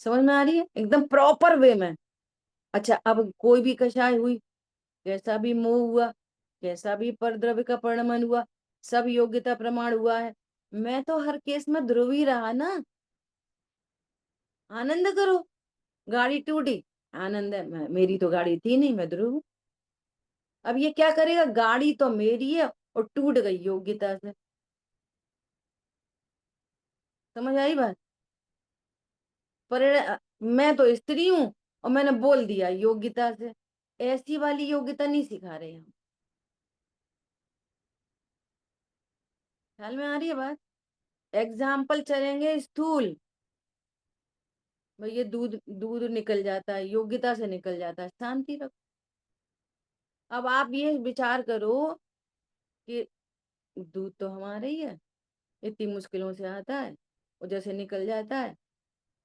समझ में आ रही है एकदम प्रॉपर वे में। अच्छा, अब कोई भी कषाय हुई, कैसा भी मोह हुआ, कैसा भी परद्रव्य का परिणमन हुआ, सब योग्यता प्रमाण हुआ है। मैं तो हर केस में ध्रुव ही रहा ना। आनंद करो, गाड़ी टूटी, आनंद है, मेरी तो गाड़ी थी नहीं, मैं ध्रुव हूं। अब ये क्या करेगा, गाड़ी तो मेरी है और टूट गई योग्यता से। समझ आई बात? मैं तो स्त्री हूं और मैंने बोल दिया योग्यता से। ऐसी वाली योग्यता नहीं सिखा रहे हम। ख्याल में आ रही है बात? एग्जाम्पल चलेंगे स्थूल। भाई ये दूध दूध निकल जाता है, योग्यता से निकल जाता है, शांति रखो। अब आप ये विचार करो कि दूध तो हमारा ही है, इतनी मुश्किलों से आता है और जैसे निकल जाता है,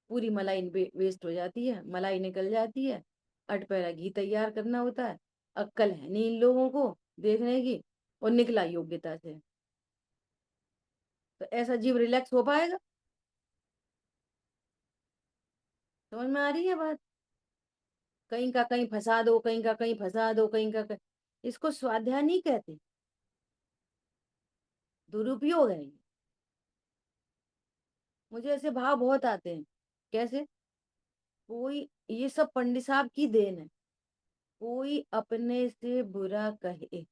पूरी मलाई वेस्ट हो जाती है, मलाई निकल जाती है, अटपैरा घी तैयार करना होता है। अक्कल है नहीं इन लोगों को देखने की, और निकला योग्यता से। तो ऐसा जीव रिलैक्स हो पाएगा? समझ में आ रही है बात? कहीं का कहीं फंसा दो, कहीं का कहीं फंसा दो, कहीं का कहीं। इसको स्वाध्याय नहीं कहते, दुरुपयोग है ये। मुझे ऐसे भाव बहुत आते हैं। कैसे? कोई, ये सब पंडित साहब की देन है। कोई अपने से बुरा कहे,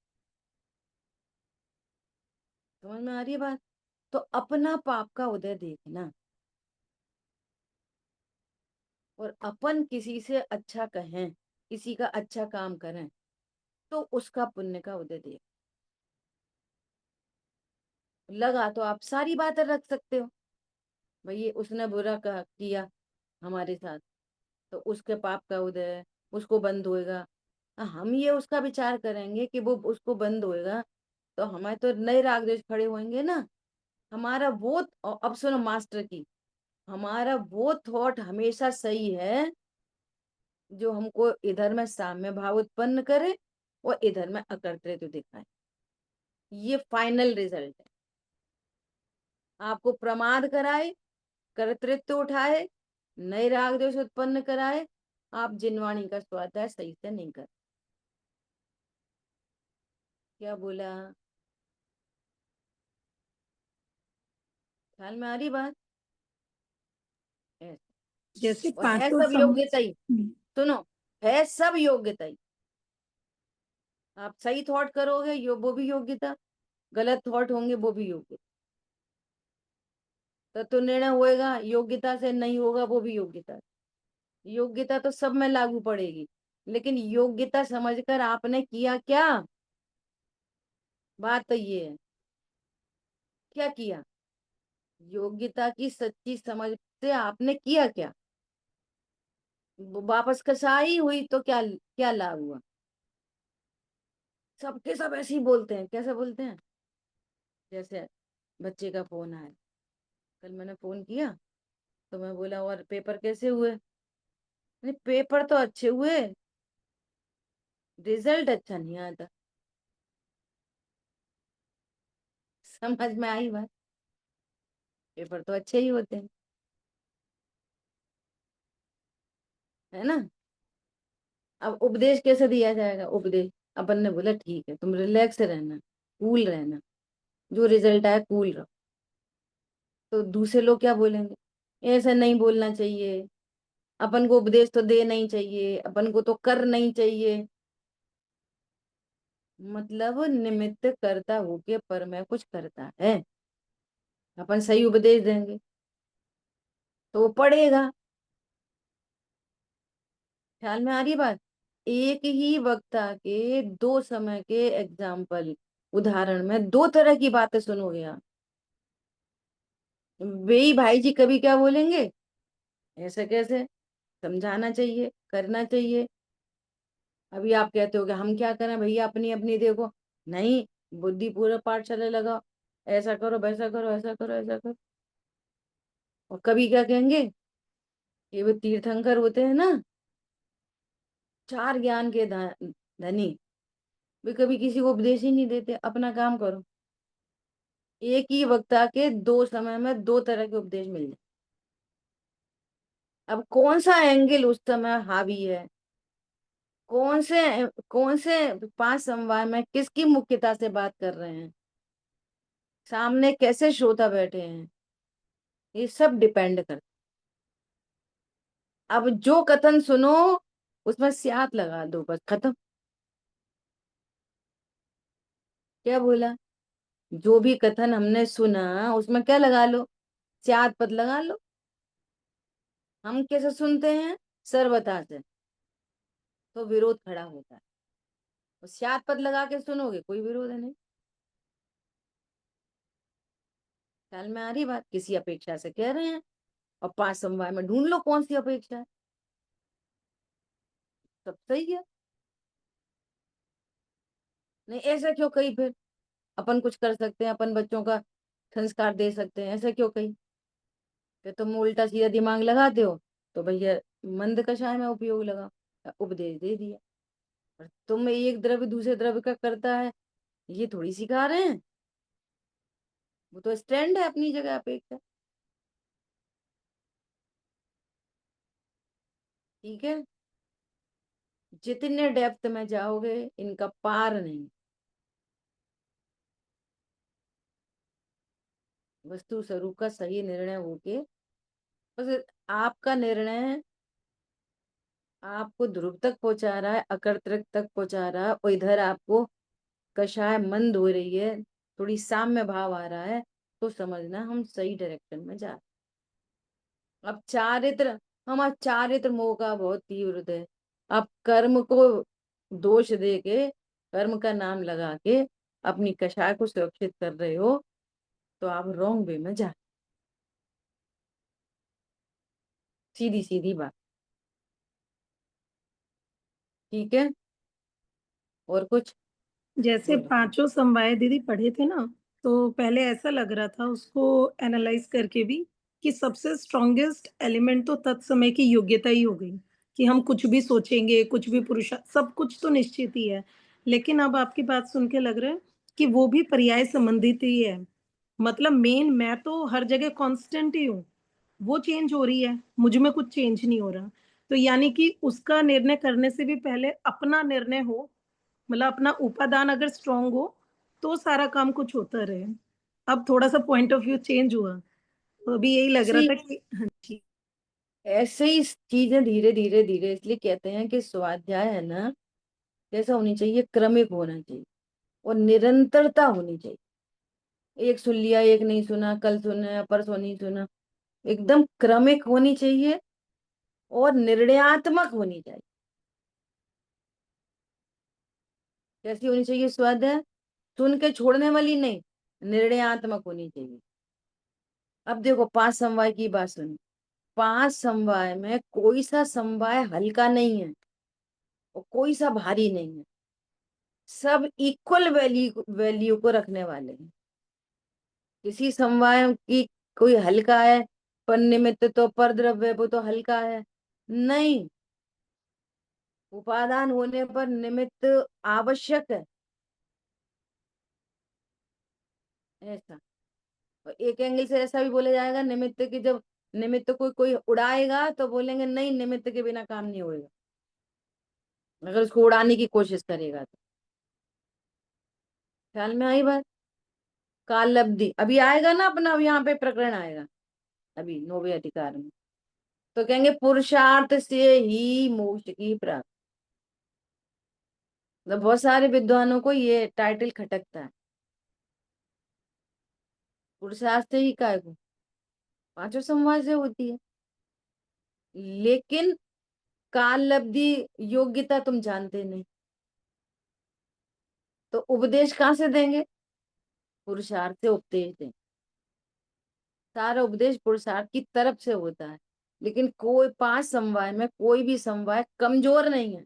समझ में आ रही है बात? तो अपना पाप का उदय देखना, और अपन किसी से अच्छा कहें, किसी का अच्छा काम करें, तो उसका पुण्य का उदय देख। लगा तो आप सारी बातें रख सकते हो, भाई ये उसने बुरा किया हमारे साथ, तो उसके पाप का उदय है, उसको बंद होएगा। हम ये उसका विचार करेंगे कि वो उसको बंद होएगा, तो हमारे तो नए राग द्वेष खड़े होंगे ना। हमारा वो, अब सुनो मास्टर की, हमारा वो थॉट हमेशा सही है जो हमको इधर में साम्य भाव उत्पन्न करे और इधर में अकर्तृत्व दिखाए। ये फाइनल रिजल्ट है। आपको प्रमाद कराए, कर्तृत्व उठाए, नए राग द्वेष उत्पन्न कराए, आप जिनवाणी का स्वाध्याय सही से नहीं कर। क्या बोला? ख्याल में आ रही बात? ऐसे। जैसे और है पांचों सब योग्यता ही, सुनो, है सब योग्यता ही। आप सही थॉट करोगे वो भी योग्यता, गलत थॉट होंगे वो भी योग्यता। तो निर्णय होएगा योग्यता से, नहीं होगा वो भी योग्यता। योग्यता तो सब में लागू पड़ेगी, लेकिन योग्यता समझकर आपने किया क्या? बात तो ये है, क्या किया? योग्यता की सच्ची समझ से आपने किया क्या? वो वापस कसाई हुई तो क्या क्या लाभ हुआ? सबके सब ऐसे ही बोलते हैं, कैसे बोलते हैं? जैसे बच्चे का फोन आया। कल मैंने फोन किया तो मैं बोला और पेपर कैसे हुए? नहीं, पेपर तो अच्छे हुए, रिजल्ट अच्छा नहीं आता। समझ में आई बात? पेपर तो अच्छे ही होते हैं, है ना? अब उपदेश कैसे दिया जाएगा? उपदेश अपन ने बोला ठीक है, तुम रिलैक्स रहना, कूल रहना, जो रिजल्ट आए कूल रहो। तो दूसरे लोग क्या बोलेंगे? ऐसा नहीं बोलना चाहिए, अपन को उपदेश तो दे नहीं चाहिए, अपन को तो कर नहीं चाहिए। मतलब निमित्त करता होके पर मैं कुछ करता है, अपन सही उपदेश देंगे तो वो पढ़ेगा। ख्याल में आ रही बात? एक ही वक्ता के दो समय के एग्जाम्पल, उदाहरण में दो तरह की बातें सुनोगे आप। वे ही भाई जी कभी क्या बोलेंगे, ऐसे कैसे, समझाना चाहिए, करना चाहिए। अभी आप कहते हो कि हम क्या करें भैया, अपनी अपनी देखो। नहीं, बुद्धि पूरा पाठशाला लगाओ, ऐसा करो वैसा करो, ऐसा करो ऐसा करो। और कभी क्या कहेंगे, ये वो तीर्थंकर होते हैं ना, चार ज्ञान के धनी, वे कभी किसी को उपदेश ही नहीं देते, अपना काम करो। एक ही वक्ता के दो समय में दो तरह के उपदेश मिल जाए। अब कौन सा एंगल उस समय हावी है, कौन से पांच समवाय में किसकी मुख्यता से बात कर रहे हैं, सामने कैसे श्रोता बैठे हैं, ये सब डिपेंड करता। अब जो कथन सुनो उसमें स्यात लगा दो, बस खत्म। क्या बोला? जो भी कथन हमने सुना उसमें क्या लगा लो, स्यात पद लगा लो। हम कैसे सुनते हैं? सर्वथा से, तो विरोध खड़ा होता है। तो स्यात पद लगा के सुनोगे कोई विरोध नहीं। ख्याल में आ रही बात? किसी अपेक्षा से कह रहे हैं, और पांच समवाय में ढूंढ लो कौन सी अपेक्षा है, सब सही है। नहीं, ऐसा क्यों कही फिर? अपन कुछ कर सकते हैं, अपन बच्चों का संस्कार दे सकते हैं, ऐसा क्यों कही? फिर तुम उल्टा सीधा दिमाग लगाते हो तो भैया मंद कषाय में उपयोग लगा, उपदेश दे दिया। और तुम एक द्रव्य दूसरे द्रव्य का करता है, ये थोड़ी सिखा रहे हैं। वो तो स्टैंड है अपनी जगह अपेक्षा। ठीक है, जितने डेप्थ में जाओगे इनका पार नहीं। वस्तु स्वरूप का सही निर्णय होके, बस आपका निर्णय आपको ध्रुव तक पहुंचा रहा है, अकर्तृक तक पहुंचा रहा है, और इधर आपको कषाय मंद हो रही है, थोड़ी साम्य भाव आ रहा है, तो समझना हम सही डायरेक्शन में जा रहे हैं। अब चारित्र, हमारा चारित्र मोह का बहुत तीव्र है। आप कर्म को दोष दे के, कर्म का नाम लगा के अपनी कषाय को सुरक्षित कर रहे हो, तो आप रॉन्ग वे में जा। सीधी सीधी बात। ठीक है, और कुछ जैसे बोलो। पांचों समवाय दीदी पढ़े थे ना, तो पहले ऐसा लग रहा था उसको एनालाइज करके भी कि सबसे स्ट्रॉन्गेस्ट एलिमेंट तो तत्समय की योग्यता ही हो गई, कि हम कुछ भी सोचेंगे, कुछ भी पुरुषा सब कुछ तो निश्चित ही है। लेकिन अब आपकी बात सुन के लग रहा है कि वो भी पर्याय संबंधित ही है। मतलब मेन मैं तो हर जगह कांस्टेंट ही हूँ, वो चेंज हो रही है, मुझ में कुछ चेंज नहीं हो रहा। तो यानी कि उसका निर्णय करने से भी पहले अपना निर्णय हो, मतलब अपना उपादान अगर स्ट्रांग हो, तो सारा काम कुछ होता रहे। अब थोड़ा-सा पॉइंट ऑफ व्यू चेंज हुआ, तो अभी यही लग रहा ऐसी था कि हाँ जी। ऐसे ही चीजें धीरे धीरे धीरे, इसलिए कहते हैं कि स्वाध्याय है ना, कैसा होनी चाहिए, क्रमिक होना चाहिए, और निरंतरता होनी चाहिए। एक सुन लिया, एक नहीं सुना, कल सुना परसों नहीं सुना, एकदम क्रमिक होनी चाहिए, और निर्णयात्मक होनी चाहिए। कैसी होनी चाहिए स्वाध्याय? सुन के छोड़ने वाली नहीं, निर्णयात्मक होनी चाहिए। अब देखो पांच समवाय की बात सुनो, पांच समवाय में कोई सा समवाय हल्का नहीं है और कोई सा भारी नहीं है, सब इक्वल वैल्यू वैल्यू को रखने वाले हैं। किसी समवाय की कोई हल्का है, पर निमित्त तो परद्रव्य, वो तो हल्का है नहीं। उपादान होने पर निमित्त आवश्यक है, ऐसा। और एक एंगल से ऐसा भी बोला जाएगा, निमित्त की जब निमित्त को कोई उड़ाएगा तो बोलेंगे नहीं, निमित्त के बिना काम नहीं होएगा, अगर उसको उड़ाने की कोशिश करेगा तो। ख्याल में आई बात? काल लब्धि अभी आएगा ना अपना, अब यहाँ पे प्रकरण आएगा अभी नौवे अधिकार में। तो कहेंगे पुरुषार्थ से ही मोक्ष की प्राप्ति। मतलब बहुत सारे विद्वानों को ये टाइटल खटकता है, पुरुषार्थ से ही काय को, पांचों समाज से होती है। लेकिन काल लब्धि योग्यता तुम जानते नहीं, तो उपदेश कहाँ से देंगे? पुरुषार्थ से उपदेश दें। सारा उपदेश पुरुषार्थ की तरफ से होता है। लेकिन कोई 5 समवाय में कोई भी समवाय कमजोर नहीं है।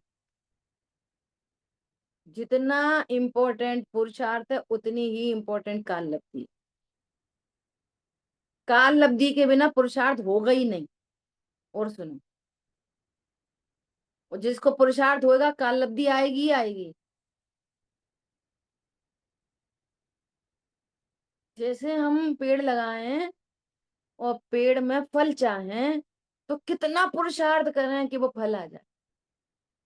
जितना इम्पोर्टेंट पुरुषार्थ है उतनी ही इम्पोर्टेंट काल लब्धि है। काल लब्धि के बिना पुरुषार्थ होगा ही नहीं। और सुनो, और जिसको पुरुषार्थ होगा काल लब्धि आएगी ही आएगी। जैसे हम पेड़ लगाए हैं और पेड़ में फल चाहें, तो कितना पुरुषार्थ करें कि वो फल आ जाए,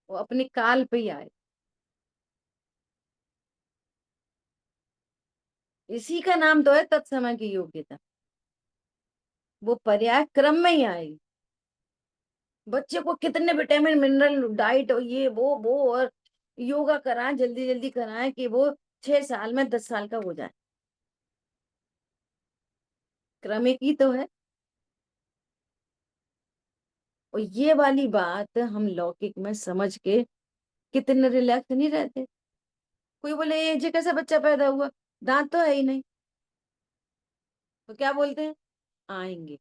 वो अपनी काल पे ही आए। इसी का नाम तो है तत्समय की योग्यता। वो पर्याय क्रम में ही आएगी। बच्चे को कितने विटामिन मिनरल डाइट और ये वो और योगा कराएं, जल्दी जल्दी कराएं कि वो 6 साल में 10 साल का हो जाए। क्रमिक ही तो है। और ये वाली बात हम लौकिक में समझ के कितने रिलैक्स नहीं रहते। कोई बोले ये कैसा बच्चा पैदा हुआ, दांत तो है ही नहीं, तो क्या बोलते हैं? आएंगे।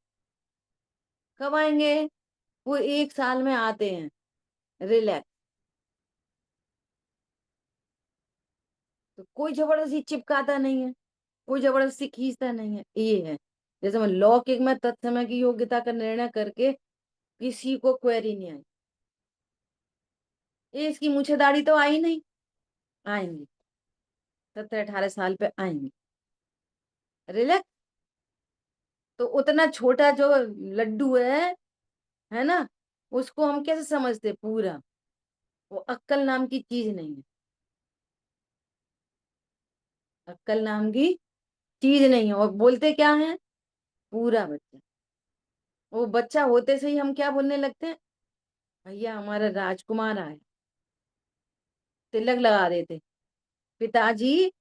कब आएंगे? वो 1 साल में आते हैं। रिलैक्स। तो कोई जबरदस्ती चिपकाता नहीं है, कोई जबरदस्ती खींचता नहीं है, ये है। जैसे मैं लौकिक में तत्समय की योग्यता का निर्णय करके किसी को क्वेरी नहीं आई, ये इसकी मूछे दाढ़ी तो आई नहीं, आएंगे 17-18 साल पे आएंगे। रिलैक्स। तो उतना छोटा जो लड्डू है ना, उसको हम कैसे समझते पूरा? वो अक्कल नाम की चीज नहीं है। अक्कल नाम की चीज नहीं है। और बोलते क्या है? पूरा बच्चा। वो बच्चा होते से ही हम क्या बोलने लगते हैं? भैया हमारा राजकुमार आए, तिलक लगा देते। पिताजी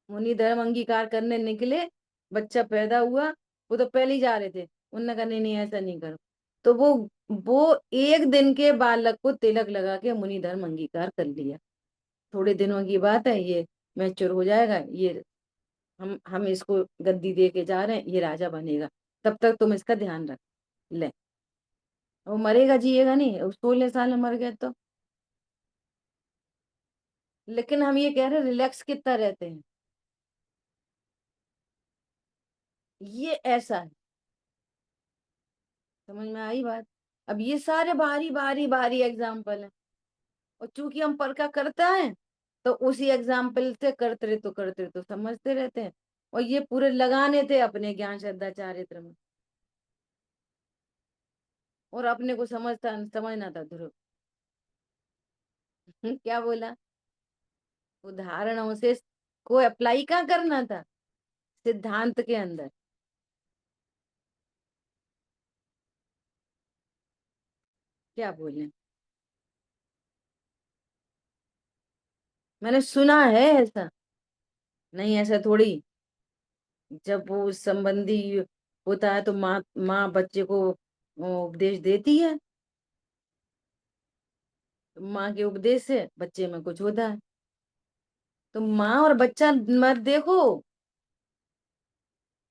मुनि धर्म अंगीकार करने निकले, बच्चा पैदा हुआ, वो तो पहले ही जा रहे थे। उन्होंने कहा नहीं नहीं ऐसा नहीं करो। तो वो 1 दिन के बालक को तिलक लगा के मुनि धर्म अंगीकार कर लिया। थोड़े दिनों की बात है, ये मैच्योर हो जाएगा, ये हम इसको गद्दी दे के जा रहे हैं, ये राजा बनेगा। तब तक तुम इसका ध्यान रख ले। वो मरेगा जिएगा नहीं, वो 16 साल में मर गए तो। लेकिन हम ये कह रहे हैं रिलैक्स कितना रहते हैं, ये ऐसा है। समझ में आई बात? अब ये सारे भारी भारी भारी एग्जाम्पल हैं, और चूंकि हम परखा करता है तो उसी एग्जाम्पल से करते तो समझते रहते हैं। और ये पूरे लगाने थे अपने ज्ञान श्रद्धा चारित्र में, और अपने को समझना था ध्रुव। क्या बोला? उदाहरणों से को अप्लाई कहाँ करना था? सिद्धांत के अंदर। क्या बोले? मैंने सुना है ऐसा, नहीं ऐसा थोड़ी। जब वो संबंधी होता है तो माँ माँ बच्चे को वो उपदेश देती है, तो माँ के उपदेश से बच्चे में कुछ होता है। तो माँ और बच्चा मत देखो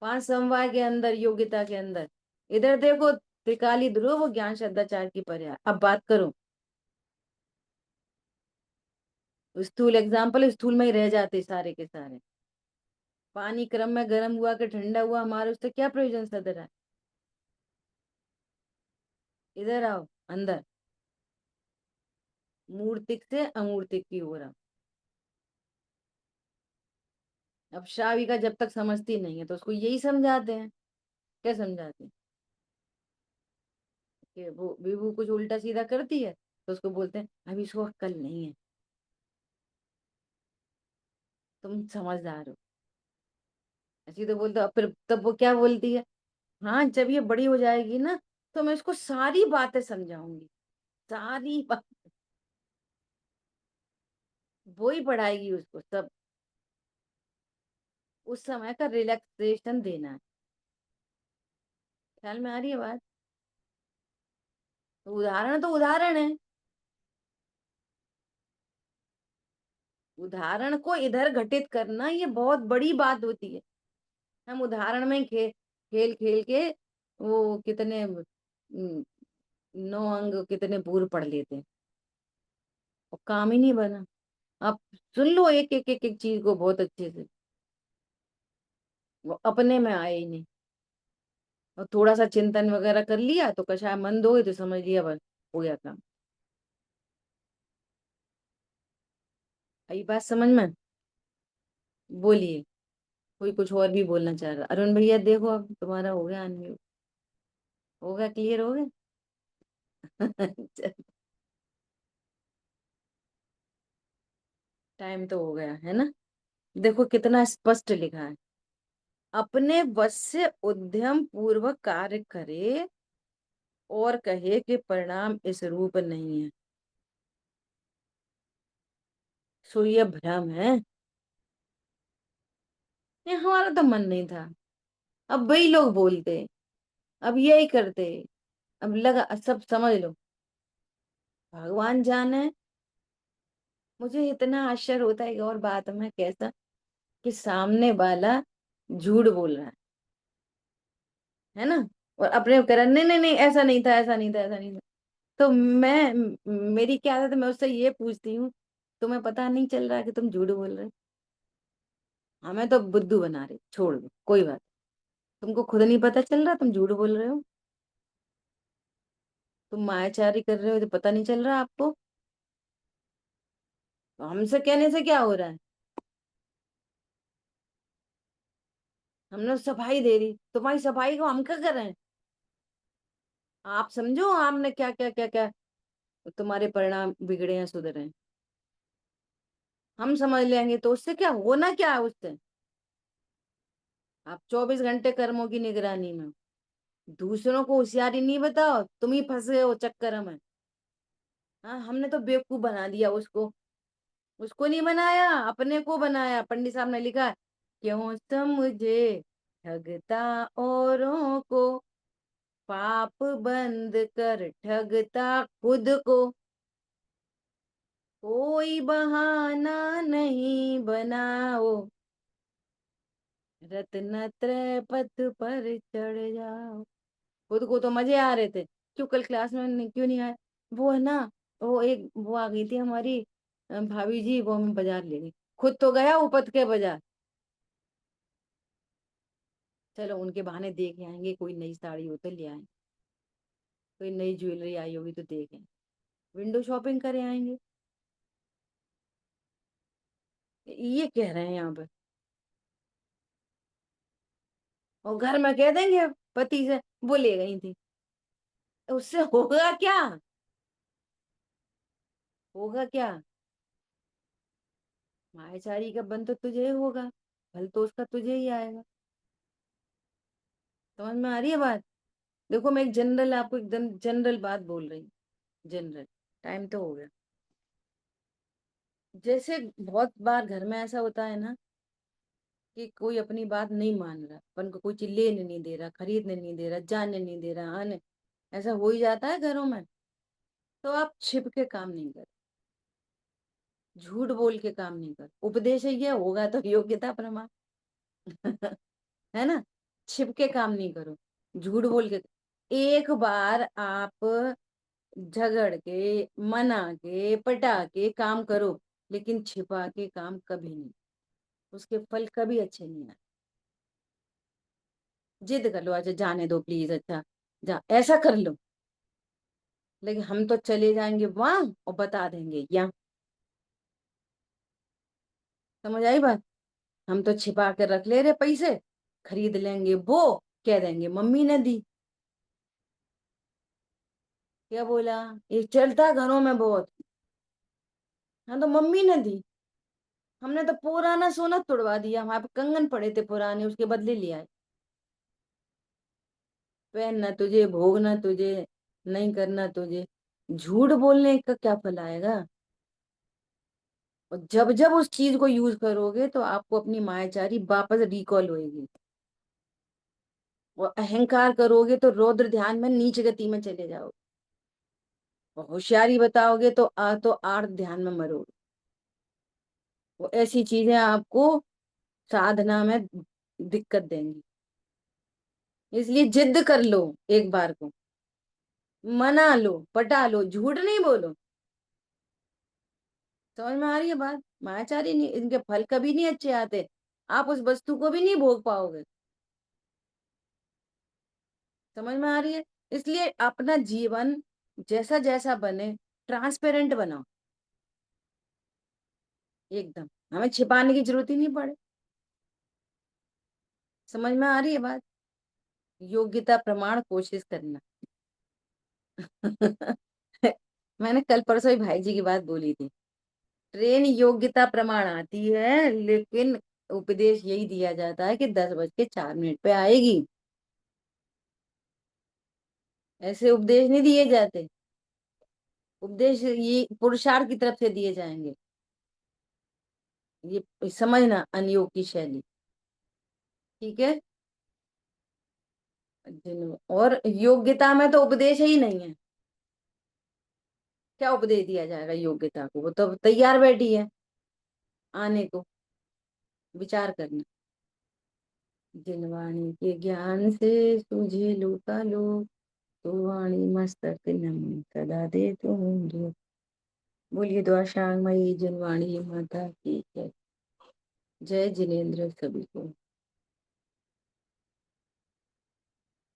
5 समवाय के अंदर, योग्यता के अंदर। इधर देखो त्रिकाली ध्रुव ज्ञान श्रद्धाचार की पर्याय। अब बात करो, स्थूल एग्जाम्पल स्थूल में ही रह जाते सारे के सारे। पानी क्रम में गर्म हुआ कि ठंडा हुआ, हमारे उससे क्या प्रयोजन सद रहा है? इधर आओ अंदर, मूर्तिक से अमूर्तिक की ओर आओ। अब श्राविका जब तक समझती नहीं है तो उसको यही समझाते हैं। क्या समझाते हैं? कि वो विभू कुछ उल्टा सीधा करती है तो उसको बोलते हैं अभी इसको अक्ल नहीं है, तुम समझदार हो। ऐसी तो बोलते हो। अब फिर तब वो क्या बोलती है, हाँ जब ये बड़ी हो जाएगी ना तो मैं इसको सारी बातें समझाऊंगी, सारी बात। वो ही पढ़ाएगी उसको सब। उस समय का रिलैक्सेशन देना है। ख्याल में आ रही है बात? तो उदाहरण है। उदाहरण को इधर घटित करना ये बहुत बड़ी बात होती है। हम उदाहरण में खेल खेल के वो कितने 9 अंग कितने पूर्व पढ़ लेते हैं और काम ही नहीं बना। आप सुन लो एक एक एक एक चीज को बहुत अच्छे से, वो अपने में आए ही नहीं। और थोड़ा सा चिंतन वगैरह कर लिया तो कषाय मंद हो गई तो समझ लिया बस हो गया काम। आई बात समझ में? बोलिए। कोई कुछ और भी बोलना चाह रहा? अरुण भैया देखो अब तुम्हारा हो गया अनम्यूट, हो गया, क्लियर हो गया। टाइम तो हो गया है ना? देखो कितना स्पष्ट लिखा है, अपने वश से उद्यम पूर्वक कार्य करे और कहे कि परिणाम इस रूप नहीं है, सो ये भ्रम है। ये हमारा तो मन नहीं था, अब वही लोग बोलते, अब यही करते, अब लगा सब समझ लो। भगवान जाने। मुझे इतना आश्चर्य होता है एक और बात में, कैसा कि सामने वाला झूठ बोल रहा है ना, और अपने को कह रहा है, नहीं नहीं नहीं ऐसा नहीं था, ऐसा नहीं था, ऐसा नहीं था। तो मेरी क्या आदत है, मैं उससे ये पूछती हूँ, तुम्हें पता नहीं चल रहा कि तुम झूठ बोल रहे हो? हमें तो बुद्धू बना रहे, छोड़ दो कोई बात। तुमको खुद नहीं पता चल रहा तुम झूठ बोल रहे हो? तुम मायाचारी कर रहे हो तो पता नहीं चल रहा आपको? तो हमसे कहने से क्या हो रहा है? हमने सफाई दे दी, तुम्हारी सफाई को हम क्या कर रहे हैं? आप समझो हमने क्या क्या क्या क्या तुम्हारे परिणाम बिगड़े हैं सुधरे हैं, हम समझ लेंगे तो उससे क्या होना, क्या है उससे? आप 24 घंटे कर्मों की निगरानी में हो। दूसरों को होशियारी नहीं बताओ, तुम ही फंसे हो चक्कर में। हाँ हमने तो बेवकूफ बना दिया उसको। उसको नहीं बनाया, अपने को बनाया। पंडित साहब ने लिखा है, क्यों समझे ठगता औरों को, पाप बंद कर ठगता खुद को, कोई बहाना नहीं बनाओ, रत्नत्रय पथ पर चढ़ जाओ। खुद को तो मजे आ रहे थे। क्यों कल क्लास में क्यों नहीं आए? वो है ना, वो आ गई थी हमारी भाभी जी, वो हमें बाजार ले गई। खुद तो गया उपत के बाजार। चलो उनके बहाने देख आएंगे, कोई नई साड़ी हो तो ले आए, कोई नई ज्वेलरी आई होगी तो देखें, विंडो शॉपिंग करे आएंगे। ये कह रहे हैं यहाँ पे। और घर में कह देंगे पति से वो ले गई थी, उससे होगा क्या? होगा क्या? मायाचारी का बंद तो तुझे ही होगा, फल तो उसका तुझे ही आएगा। समझ में आ रही है बात? देखो मैं एक जनरल, आपको एकदम जनरल बात बोल रही हूँ, जनरल। टाइम तो हो गया। जैसे बहुत बार घर में ऐसा होता है ना कि कोई अपनी बात नहीं मान रहा, अपन को कोई चीज लेने नहीं दे रहा, खरीदने नहीं दे रहा, जाने नहीं दे रहा, आने, ऐसा हो ही जाता है घरों में। तो आप छिप के काम नहीं कर, झूठ बोल के काम नहीं कर, उपदेश है ये होगा तो योग्यता प्रमाण। है ना? छिप के काम नहीं करो, झूठ बोल के। एक बार आप झगड़ के, मना के, पटा के काम करो, लेकिन छिपा के काम कभी नहीं, उसके फल कभी अच्छे नहीं आए। जिद कर लो, अच्छा जाने दो प्लीज, अच्छा जा, ऐसा कर लो। लेकिन हम तो चले जाएंगे वहां और बता देंगे यहाँ। समझ आई बात? हम तो छिपा कर रख ले रहे पैसे, खरीद लेंगे वो, कह देंगे मम्मी ने दी। क्या बोला? ये चलता घरों में बहुत। हाँ तो मम्मी ने दी। हमने तो पुराना सोना तुड़वा दिया, हमारे पे कंगन पड़े थे पुराने, उसके बदले लिया। पहनना तुझे, भोगना तुझे, नहीं करना तुझे। झूठ बोलने का क्या फल आएगा? और जब जब उस चीज को यूज करोगे तो आपको अपनी मायाचारी वापस रिकॉल होएगी। और अहंकार करोगे तो रौद्र ध्यान में नीच गति में चले जाओगे। और होशियारी बताओगे तो आर्त ध्यान में मरोगे। वो ऐसी चीजें आपको साधना में दिक्कत देंगी। इसलिए जिद कर लो, एक बार को मना लो, पटा लो, झूठ नहीं बोलो। समझ में आ रही है बात? मायाचारी नहीं, इनके फल कभी नहीं अच्छे आते। आप उस वस्तु को भी नहीं भोग पाओगे। समझ में आ रही है? इसलिए अपना जीवन जैसा जैसा बने, ट्रांसपेरेंट बनाओ एकदम। हमें छिपाने की जरूरत ही नहीं पड़े। समझ में आ रही है बात? योग्यता प्रमाण कोशिश करना। मैंने कल परसों ही भाई जी की बात बोली थी। ट्रेन योग्यता प्रमाण आती है, लेकिन उपदेश यही दिया जाता है कि 10:04 पे आएगी। ऐसे उपदेश नहीं दिए जाते। उपदेश ये पुरुषार्थ की तरफ से दिए जाएंगे। ये समझना, अनयोग की शैली। ठीक है। और योग्यता में तो उपदेश ही नहीं है। क्या उपदेश दिया जाएगा योग्यता को? वो तो तैयार बैठी है आने को। विचार करना। जिनवाणी के ज्ञान से सूझे लोका लोक, तो वाणी मस्तक नमन सदा दे तुम जो। बोलिए द्वाशांग मई जिनवाणी माता की जय। जय जिनेन्द्र सभी को।